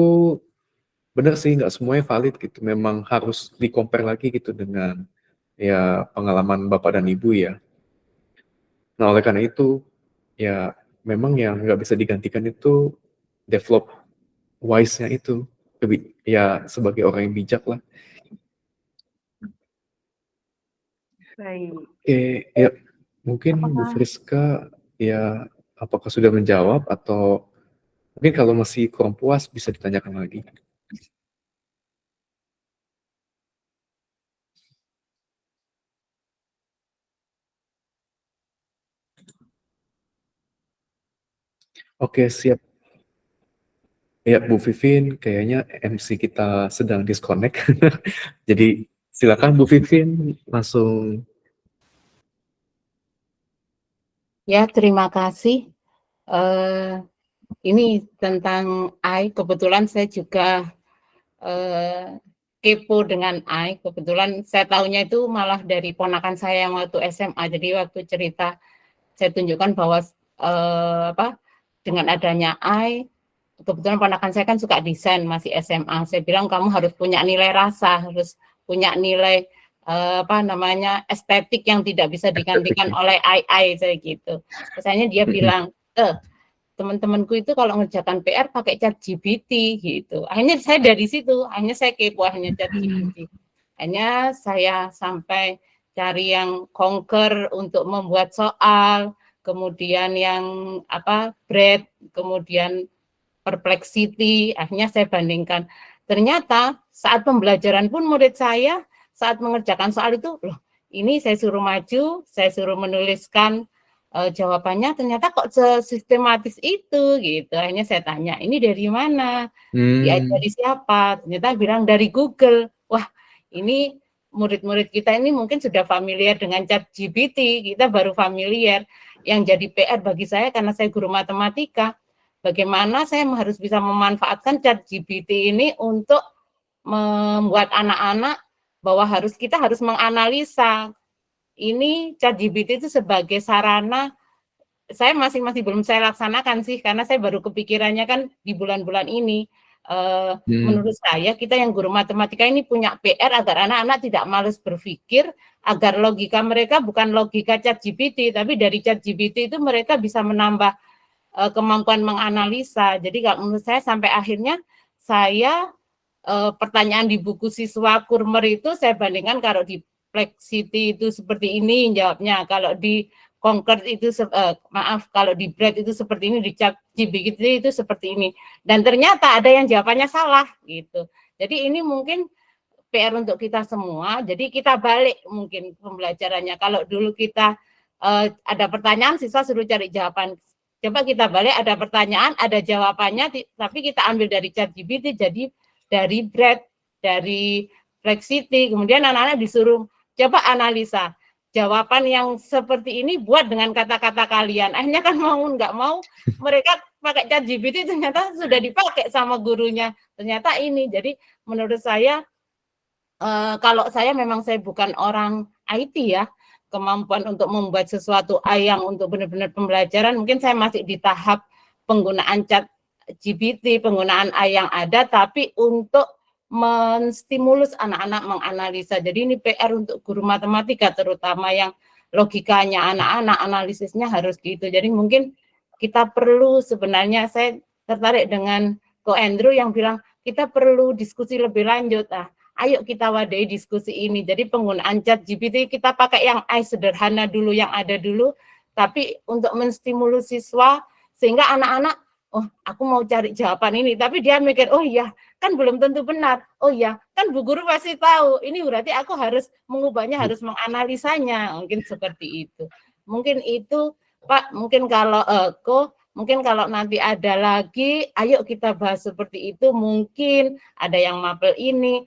Speaker 5: benar sih nggak semuanya valid gitu. Memang harus di-compare lagi gitu dengan ya pengalaman Bapak dan Ibu ya. Nah, oleh karena itu, ya memang yang nggak bisa digantikan itu develop wise-nya itu. Ya sebagai orang yang bijak lah.
Speaker 1: Baik.
Speaker 5: Oke, ya mungkin Bu Friska ya apakah sudah menjawab atau mungkin kalau masih kurang puas bisa ditanyakan lagi. Oke, siap. Ya, Bu Vivin, kayaknya MC kita sedang disconnect. Jadi silakan Bu Vivin langsung.
Speaker 13: Ya, terima kasih. Ini tentang AI, kebetulan saya juga kepo dengan AI. Kebetulan saya tahunya itu malah dari ponakan saya yang waktu SMA. Jadi waktu cerita saya tunjukkan bahwa dengan adanya AI, kebetulan ponakan saya kan suka desain, masih SMA. Saya bilang kamu harus punya nilai rasa, harus punya nilai estetik yang tidak bisa digantikan oleh AI saya gitu. Misalnya dia bilang, teman-temanku itu kalau ngerjakan PR pakai ChatGPT gitu. Akhirnya saya dari situ, akhirnya saya kepo hanya ChatGPT. Akhirnya saya sampai cari yang Conquer untuk membuat soal, kemudian yang Bread, kemudian Perplexity. Akhirnya saya bandingkan. Ternyata saat pembelajaran pun murid saya saat mengerjakan soal itu, loh, ini saya suruh maju, saya suruh menuliskan jawabannya, ternyata kok sistematis itu gitu. Akhirnya saya tanya, ini dari mana? Dari siapa? Ternyata bilang dari Google. Wah, ini murid-murid kita ini mungkin sudah familiar dengan ChatGPT, kita baru familiar. Yang jadi PR bagi saya karena saya guru matematika, bagaimana saya harus bisa memanfaatkan ChatGPT ini untuk membuat anak-anak bahwa kita harus menganalisa ini ChatGPT itu sebagai sarana. Saya masih belum saya laksanakan sih, karena saya baru kepikirannya kan di bulan-bulan ini. Menurut saya kita yang guru matematika ini punya PR agar anak-anak tidak malas berpikir, agar logika mereka bukan logika ChatGPT, tapi dari ChatGPT itu mereka bisa menambah kemampuan menganalisa. Jadi kalau menurut saya sampai akhirnya saya pertanyaan di buku siswa Kurmer itu saya bandingkan kalau di Perplexity itu seperti ini jawabnya, kalau di Conquer itu kalau di Bread itu seperti ini, di ChatGPT itu seperti ini, dan ternyata ada yang jawabannya salah gitu. Jadi ini mungkin PR untuk kita semua. Jadi kita balik mungkin pembelajarannya. Kalau dulu kita ada pertanyaan, siswa suruh cari jawaban. Coba kita balik, ada pertanyaan, ada jawabannya, tapi kita ambil dari ChatGPT, jadi dari Brad, dari Flexity, kemudian anak-anak disuruh coba analisa jawaban yang seperti ini buat dengan kata-kata kalian. Akhirnya kan mau nggak mau mereka pakai ChatGPT, ternyata sudah dipakai sama gurunya. Ternyata ini, jadi menurut saya kalau saya memang saya bukan orang IT ya, kemampuan untuk membuat sesuatu yang untuk benar-benar pembelajaran, mungkin saya masih di tahap penggunaan ChatGPT, penggunaan AI yang ada, tapi untuk menstimulus anak-anak menganalisa. Jadi ini PR untuk guru matematika, terutama yang logikanya anak-anak, analisisnya harus gitu. Jadi mungkin kita perlu sebenarnya, saya tertarik dengan Ko Andrew yang bilang kita perlu diskusi lebih lanjut. Ayo kita wadahi diskusi ini. Jadi penggunaan ChatGPT kita pakai yang sederhana dulu, yang ada dulu, tapi untuk menstimulus siswa sehingga anak-anak, oh aku mau cari jawaban ini, tapi dia mikir, oh iya kan belum tentu benar, oh iya kan Bu Guru pasti tahu, ini berarti aku harus mengubahnya, harus menganalisanya, mungkin seperti itu. Mungkin itu Pak, mungkin kalau mungkin kalau nanti ada lagi, ayo kita bahas seperti itu, mungkin ada yang mapel ini,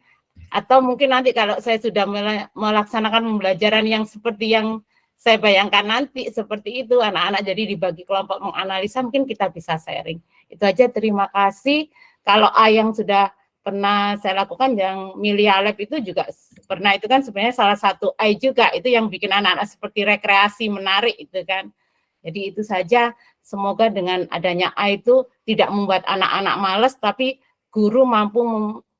Speaker 13: atau mungkin nanti kalau saya sudah melaksanakan pembelajaran yang seperti yang saya bayangkan nanti seperti itu, anak-anak jadi dibagi kelompok menganalisa, mungkin kita bisa sharing. Itu aja, terima kasih. Kalau yang sudah pernah saya lakukan yang Milia Lab itu juga pernah, itu kan sebenarnya salah satu juga, itu yang bikin anak-anak seperti rekreasi, menarik itu kan. Jadi itu saja, semoga dengan adanya itu tidak membuat anak-anak malas, tapi guru mampu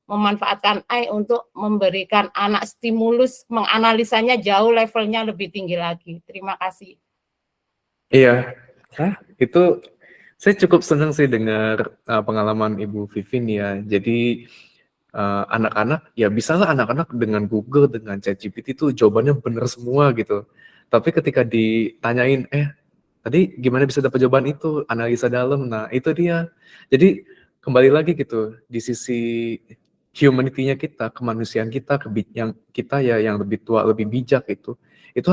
Speaker 13: memanfaatkan AI untuk memberikan anak stimulus, menganalisanya jauh levelnya lebih tinggi lagi. Terima kasih.
Speaker 5: Iya, itu saya cukup senang sih dengar pengalaman Ibu Vivin ya. Jadi anak-anak, ya bisalah anak-anak dengan Google, dengan ChatGPT itu jawabannya benar semua gitu. Tapi ketika ditanyain, tadi gimana bisa dapat jawaban itu, analisa dalam, nah itu dia. Jadi kembali lagi gitu, di sisi humanity-nya kita, kemanusiaan kita, yang lebih tua, lebih bijak itu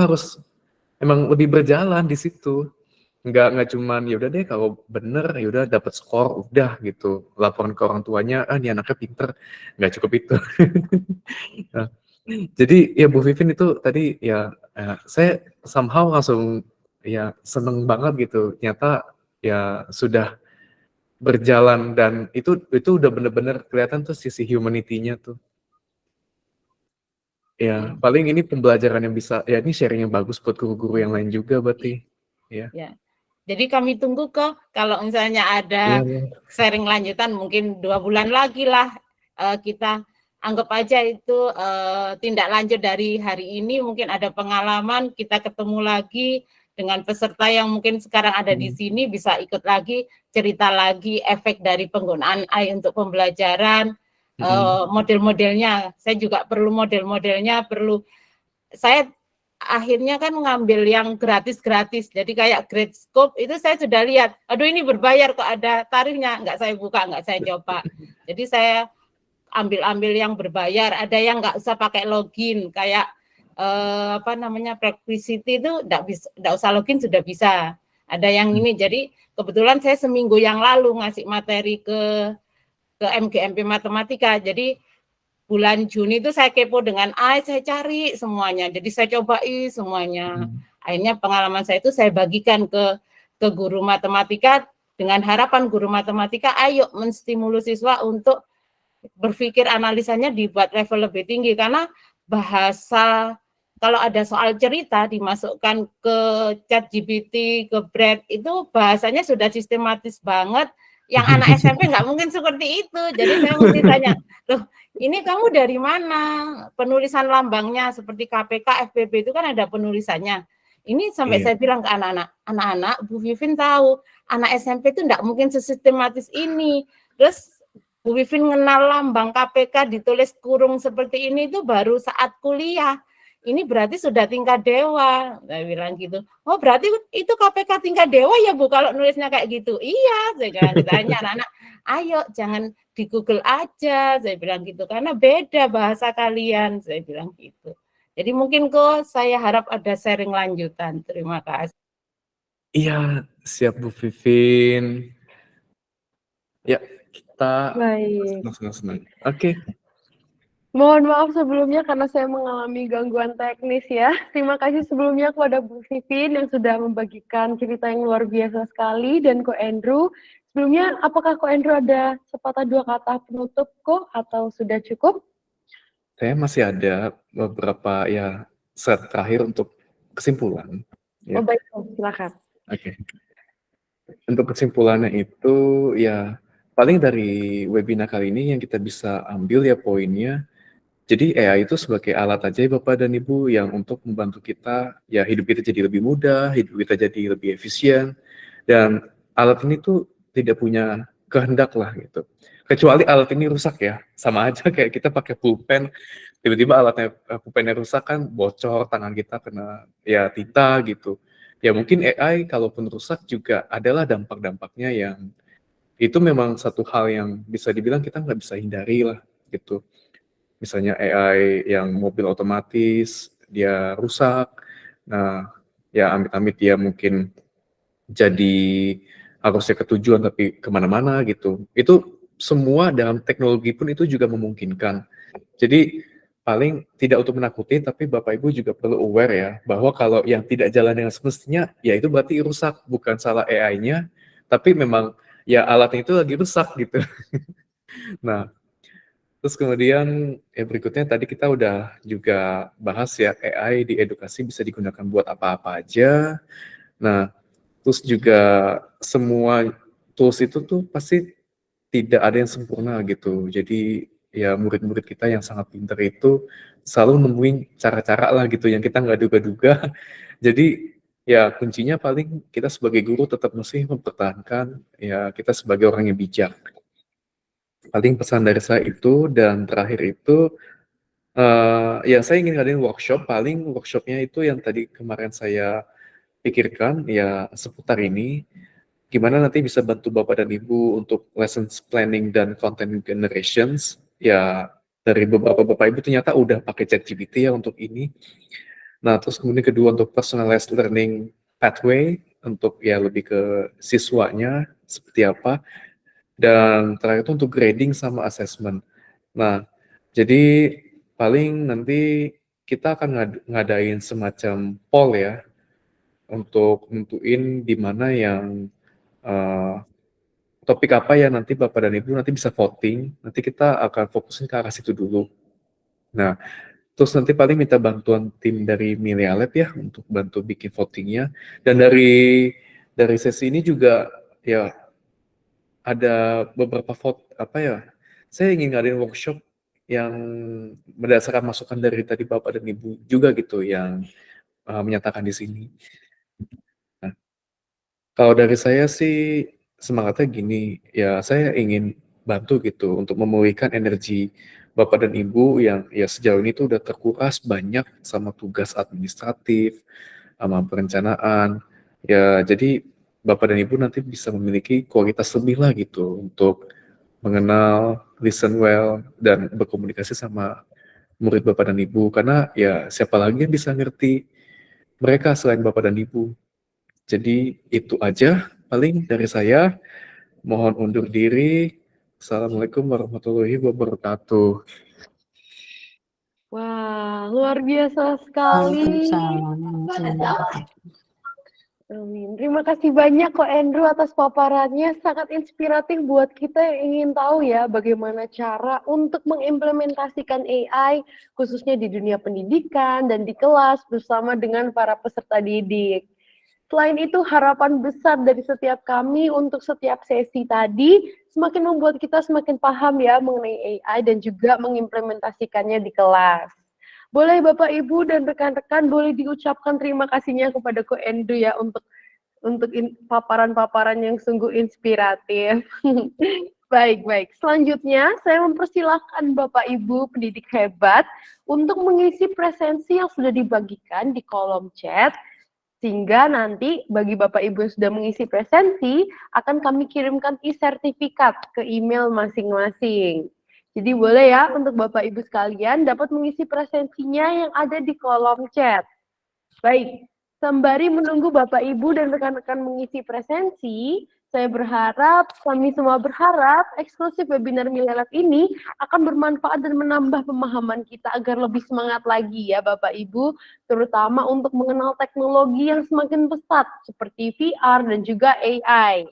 Speaker 5: harus emang lebih berjalan di situ. Nggak cuman ya udah deh kalau bener ya udah dapat skor udah gitu, laporan ke orang tuanya, nih anaknya pinter, nggak cukup itu. Nah, jadi ya Bu Vivin itu tadi ya saya somehow langsung ya seneng banget gitu, ternyata ya sudah berjalan dan itu udah bener-bener kelihatan tuh sisi humanity-nya tuh. Ya, paling ini pembelajaran yang bisa, ya ini sharing yang bagus buat guru-guru yang lain juga berarti. Ya.
Speaker 13: Jadi kami tunggu kok kalau misalnya ada sharing lanjutan mungkin 2 bulan lagi lah, kita anggap aja itu tindak lanjut dari hari ini, mungkin ada pengalaman, kita ketemu lagi dengan peserta yang mungkin sekarang ada di sini, bisa ikut lagi, cerita lagi efek dari penggunaan AI untuk pembelajaran, model-modelnya. Saya juga perlu model-modelnya, saya akhirnya kan ngambil yang gratis-gratis, jadi kayak Gradescope itu saya sudah lihat, aduh ini berbayar kok ada tarifnya, nggak saya buka, nggak saya coba. Jadi saya ambil yang berbayar, ada yang nggak usah pakai login, kayak Flexity itu nggak usah login sudah bisa. Ada yang ini, jadi kebetulan saya seminggu yang lalu ngasih materi ke MGMP Matematika, jadi bulan Juni itu saya kepo dengan AI, saya cari semuanya. Jadi saya cobai semuanya. Akhirnya pengalaman saya itu saya bagikan ke guru matematika dengan harapan guru matematika ayo menstimulus siswa untuk berpikir analisanya dibuat level lebih tinggi, karena bahasa kalau ada soal cerita dimasukkan ke ChatGPT, ke Brad itu bahasanya sudah sistematis banget. Yang anak SMP nggak mungkin seperti itu. Jadi saya mesti tanya, loh ini kamu dari mana? Penulisan lambangnya seperti KPK, FPB itu kan ada penulisannya. Ini sampai saya bilang ke anak-anak, Bu Vivin tahu, anak SMP itu nggak mungkin sesistematis ini. Terus Bu Vivin kenal lambang KPK ditulis kurung seperti ini itu baru saat kuliah. Ini berarti sudah tingkat dewa, saya bilang gitu. Oh berarti itu KPK tingkat dewa ya Bu kalau nulisnya kayak gitu. Iya, saya tanya anak-anak, ayo jangan di Google aja, saya bilang gitu, karena beda bahasa kalian, saya bilang gitu. Jadi mungkin kok saya harap ada sharing lanjutan. Terima kasih.
Speaker 5: Iya, siap Bu Vivin. Ya, kita
Speaker 1: Baik.
Speaker 5: senang-senang. Oke.
Speaker 1: Mohon maaf sebelumnya karena saya mengalami gangguan teknis ya. Terima kasih sebelumnya kepada Bu Vivin yang sudah membagikan cerita yang luar biasa sekali dan Ko Andrew. Sebelumnya, apakah Ko Andrew ada sepatah dua kata penutup Ko atau sudah cukup?
Speaker 5: Saya masih ada beberapa ya set terakhir untuk kesimpulan. Ya.
Speaker 1: Oh baik, silakan.
Speaker 5: Oke. Untuk kesimpulannya itu ya paling dari webinar kali ini yang kita bisa ambil ya poinnya. Jadi AI itu sebagai alat aja ya Bapak dan Ibu yang untuk membantu kita ya hidup kita jadi lebih mudah, hidup kita jadi lebih efisien. Dan alat ini tuh tidak punya kehendak lah gitu. Kecuali alat ini rusak ya, sama aja kayak kita pakai pulpen, tiba-tiba alatnya pulpennya rusak kan bocor, tangan kita kena ya tinta gitu. Ya mungkin AI kalaupun rusak juga adalah dampak-dampaknya yang itu memang satu hal yang bisa dibilang kita nggak bisa hindari lah gitu. Misalnya AI yang mobil otomatis, dia rusak, nah ya amit-amit dia mungkin jadi harusnya ke tujuan tapi kemana-mana gitu. Itu semua dalam teknologi pun itu juga memungkinkan. Jadi paling tidak untuk menakuti, tapi Bapak Ibu juga perlu aware ya, bahwa kalau yang tidak jalan dengan semestinya, ya itu berarti rusak, bukan salah AI-nya, tapi memang ya alatnya itu lagi rusak gitu. Nah, terus kemudian ya berikutnya tadi kita udah juga bahas ya AI di edukasi bisa digunakan buat apa-apa aja. Nah, terus juga semua tools itu tuh pasti tidak ada yang sempurna gitu. Jadi ya murid-murid kita yang sangat pintar itu selalu nemuin cara-cara lah gitu yang kita nggak duga-duga. Jadi ya kuncinya paling kita sebagai guru tetap mesti mempertahankan ya kita sebagai orang yang bijak. Paling pesan dari saya itu, dan terakhir itu ya saya ingin ngadain workshop, paling workshopnya itu yang tadi kemarin saya pikirkan ya seputar ini, gimana nanti bisa bantu Bapak dan Ibu untuk lessons planning dan content generations. Ya dari beberapa Bapak Ibu ternyata udah pakai ChatGPT ya untuk ini. Nah terus kemudian kedua untuk personalized learning pathway, untuk ya lebih ke siswanya seperti apa. Dan terakhir itu untuk grading sama assessment. Nah, jadi paling nanti kita akan ngadain semacam poll ya, untuk nentuin di mana yang topik apa ya nanti Bapak dan Ibu nanti bisa voting, nanti kita akan fokusin ke arah situ dulu. Nah, terus nanti paling minta bantuan tim dari Milea Lab ya, untuk bantu bikin votingnya. Dan dari sesi ini juga ya, ada beberapa saya ingin ngadain workshop yang berdasarkan masukan dari tadi Bapak dan Ibu juga gitu yang menyatakan di sini. Nah, kalau dari saya sih semangatnya gini, ya saya ingin bantu gitu untuk memulihkan energi Bapak dan Ibu yang ya sejauh ini tuh udah terkuras banyak sama tugas administratif, sama perencanaan. Ya jadi Bapak dan Ibu nanti bisa memiliki kualitas lebih lah gitu untuk mengenal, listen well, dan berkomunikasi sama murid Bapak dan Ibu. Karena ya siapa lagi yang bisa ngerti mereka selain Bapak dan Ibu. Jadi itu aja paling dari saya. Mohon undur diri. Assalamualaikum warahmatullahi wabarakatuh.
Speaker 1: Wah, luar biasa sekali. Amin. Terima kasih banyak Ko Andrew atas paparannya, sangat inspiratif buat kita yang ingin tahu ya bagaimana cara untuk mengimplementasikan AI khususnya di dunia pendidikan dan di kelas bersama dengan para peserta didik. Selain itu harapan besar dari setiap kami untuk setiap sesi tadi semakin membuat kita semakin paham ya mengenai AI dan juga mengimplementasikannya di kelas. Boleh Bapak Ibu dan rekan-rekan boleh diucapkan terima kasihnya kepada Ko Andrew ya untuk paparan-paparan yang sungguh inspiratif. Baik. Selanjutnya saya mempersilahkan Bapak Ibu pendidik hebat untuk mengisi presensi yang sudah dibagikan di kolom chat, sehingga nanti bagi Bapak Ibu yang sudah mengisi presensi akan kami kirimkan e-sertifikat ke email masing-masing. Jadi boleh ya untuk Bapak Ibu sekalian dapat mengisi presensinya yang ada di kolom chat. Baik, sembari menunggu Bapak Ibu dan rekan-rekan mengisi presensi, saya berharap, kami semua berharap, eksklusif webinar Milelab ini akan bermanfaat dan menambah pemahaman kita agar lebih semangat lagi ya Bapak Ibu, terutama untuk mengenal teknologi yang semakin pesat seperti VR dan juga AI.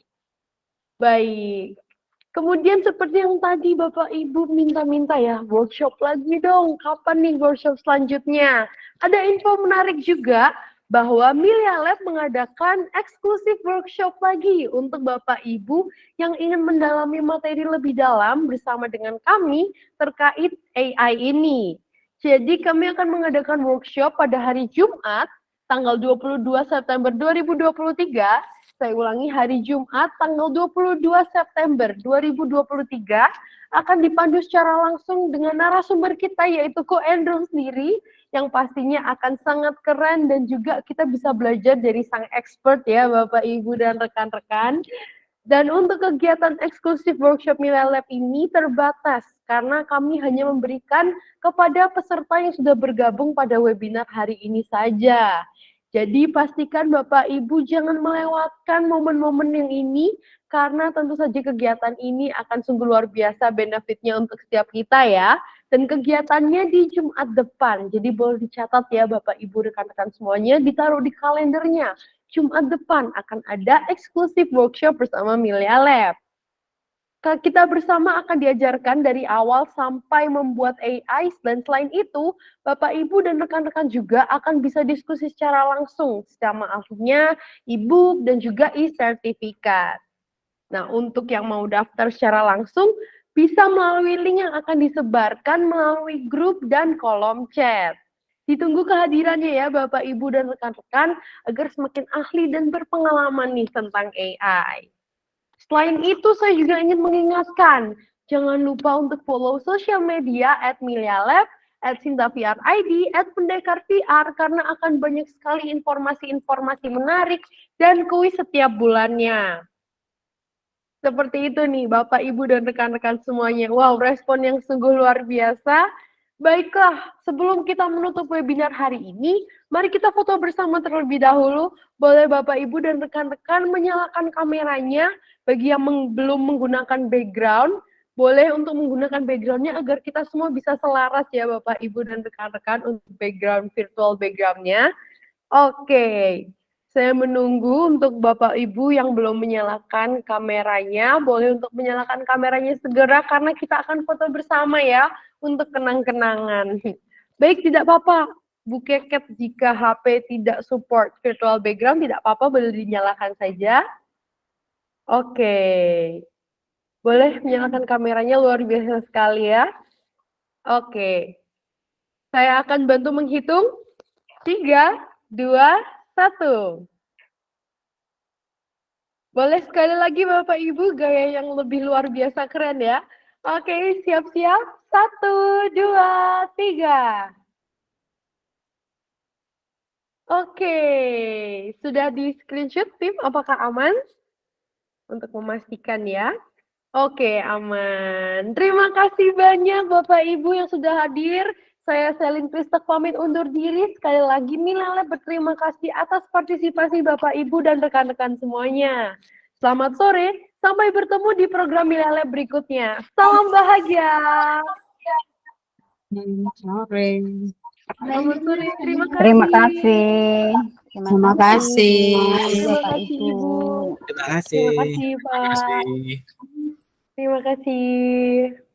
Speaker 1: Baik, kemudian seperti yang tadi Bapak Ibu minta-minta ya, workshop lagi dong, kapan nih workshop selanjutnya? Ada info menarik juga, bahwa Milelab mengadakan eksklusif workshop lagi untuk Bapak Ibu yang ingin mendalami materi lebih dalam bersama dengan kami terkait AI ini. Jadi kami akan mengadakan workshop pada hari Jumat, tanggal 22 September 2023. Saya ulangi, hari Jumat, tanggal 22 September 2023, akan dipandu secara langsung dengan narasumber kita, yaitu Ko Andrew sendiri, yang pastinya akan sangat keren dan juga kita bisa belajar dari sang expert ya Bapak Ibu dan rekan-rekan. Dan untuk kegiatan eksklusif workshop Milelab ini terbatas karena kami hanya memberikan kepada peserta yang sudah bergabung pada webinar hari ini saja. Jadi pastikan Bapak Ibu jangan melewatkan momen-momen yang ini karena tentu saja kegiatan ini akan sungguh luar biasa benefitnya untuk setiap kita ya. Dan kegiatannya di Jumat depan. Jadi boleh dicatat ya Bapak Ibu rekan-rekan semuanya, ditaruh di kalendernya. Jumat depan akan ada eksklusif workshop bersama Milelab. Kita bersama akan diajarkan dari awal sampai membuat AI, dan selain itu, Bapak Ibu dan rekan-rekan juga akan bisa diskusi secara langsung, sama ahlinya, e-book, dan juga e-sertifikat. Nah, untuk yang mau daftar secara langsung, bisa melalui link yang akan disebarkan melalui grup dan kolom chat. Ditunggu kehadirannya ya Bapak, Ibu, dan rekan-rekan agar semakin ahli dan berpengalaman nih tentang AI. Selain itu, saya juga ingin mengingatkan, jangan lupa untuk follow sosial media @Milelab, @SintaVRID, @PendekarVR, karena akan banyak sekali informasi-informasi menarik dan kuis setiap bulannya. Seperti itu nih Bapak, Ibu, dan rekan-rekan semuanya. Wow, respon yang sungguh luar biasa. Baiklah, sebelum kita menutup webinar hari ini, mari kita foto bersama terlebih dahulu. Boleh Bapak, Ibu, dan rekan-rekan menyalakan kameranya. Bagi yang belum menggunakan background, boleh untuk menggunakan backgroundnya agar kita semua bisa selaras ya Bapak, Ibu, dan rekan-rekan untuk background, virtual backgroundnya. Oke. Saya menunggu untuk Bapak Ibu yang belum menyalakan kameranya, boleh untuk menyalakan kameranya segera karena kita akan foto bersama ya untuk kenang-kenangan. Baik, tidak apa-apa. Bu Keket, jika HP tidak support virtual background, tidak apa-apa, boleh dinyalakan saja. Oke. Boleh menyalakan kameranya, luar biasa sekali ya. Oke. Saya akan bantu menghitung. 3, 2, 1. Boleh sekali lagi Bapak Ibu gaya yang lebih luar biasa keren ya. Oke, siap-siap. 1, 2, 3. Oke, sudah di screenshot tim, apakah aman? Untuk memastikan ya. Oke, aman. Terima kasih banyak Bapak Ibu yang sudah hadir. Saya Selin Kristek pamit undur diri. Sekali lagi Milelab berterima kasih atas partisipasi Bapak Ibu dan rekan-rekan semuanya. Selamat sore, sampai bertemu di program Milelab berikutnya. Salam bahagia.
Speaker 14: Selamat sore.
Speaker 1: Selamat sore, terima kasih.
Speaker 14: Terima kasih. Terima kasih.
Speaker 1: Terima kasih Ibu.
Speaker 15: Terima kasih.
Speaker 1: Terima kasih Pak. Terima kasih.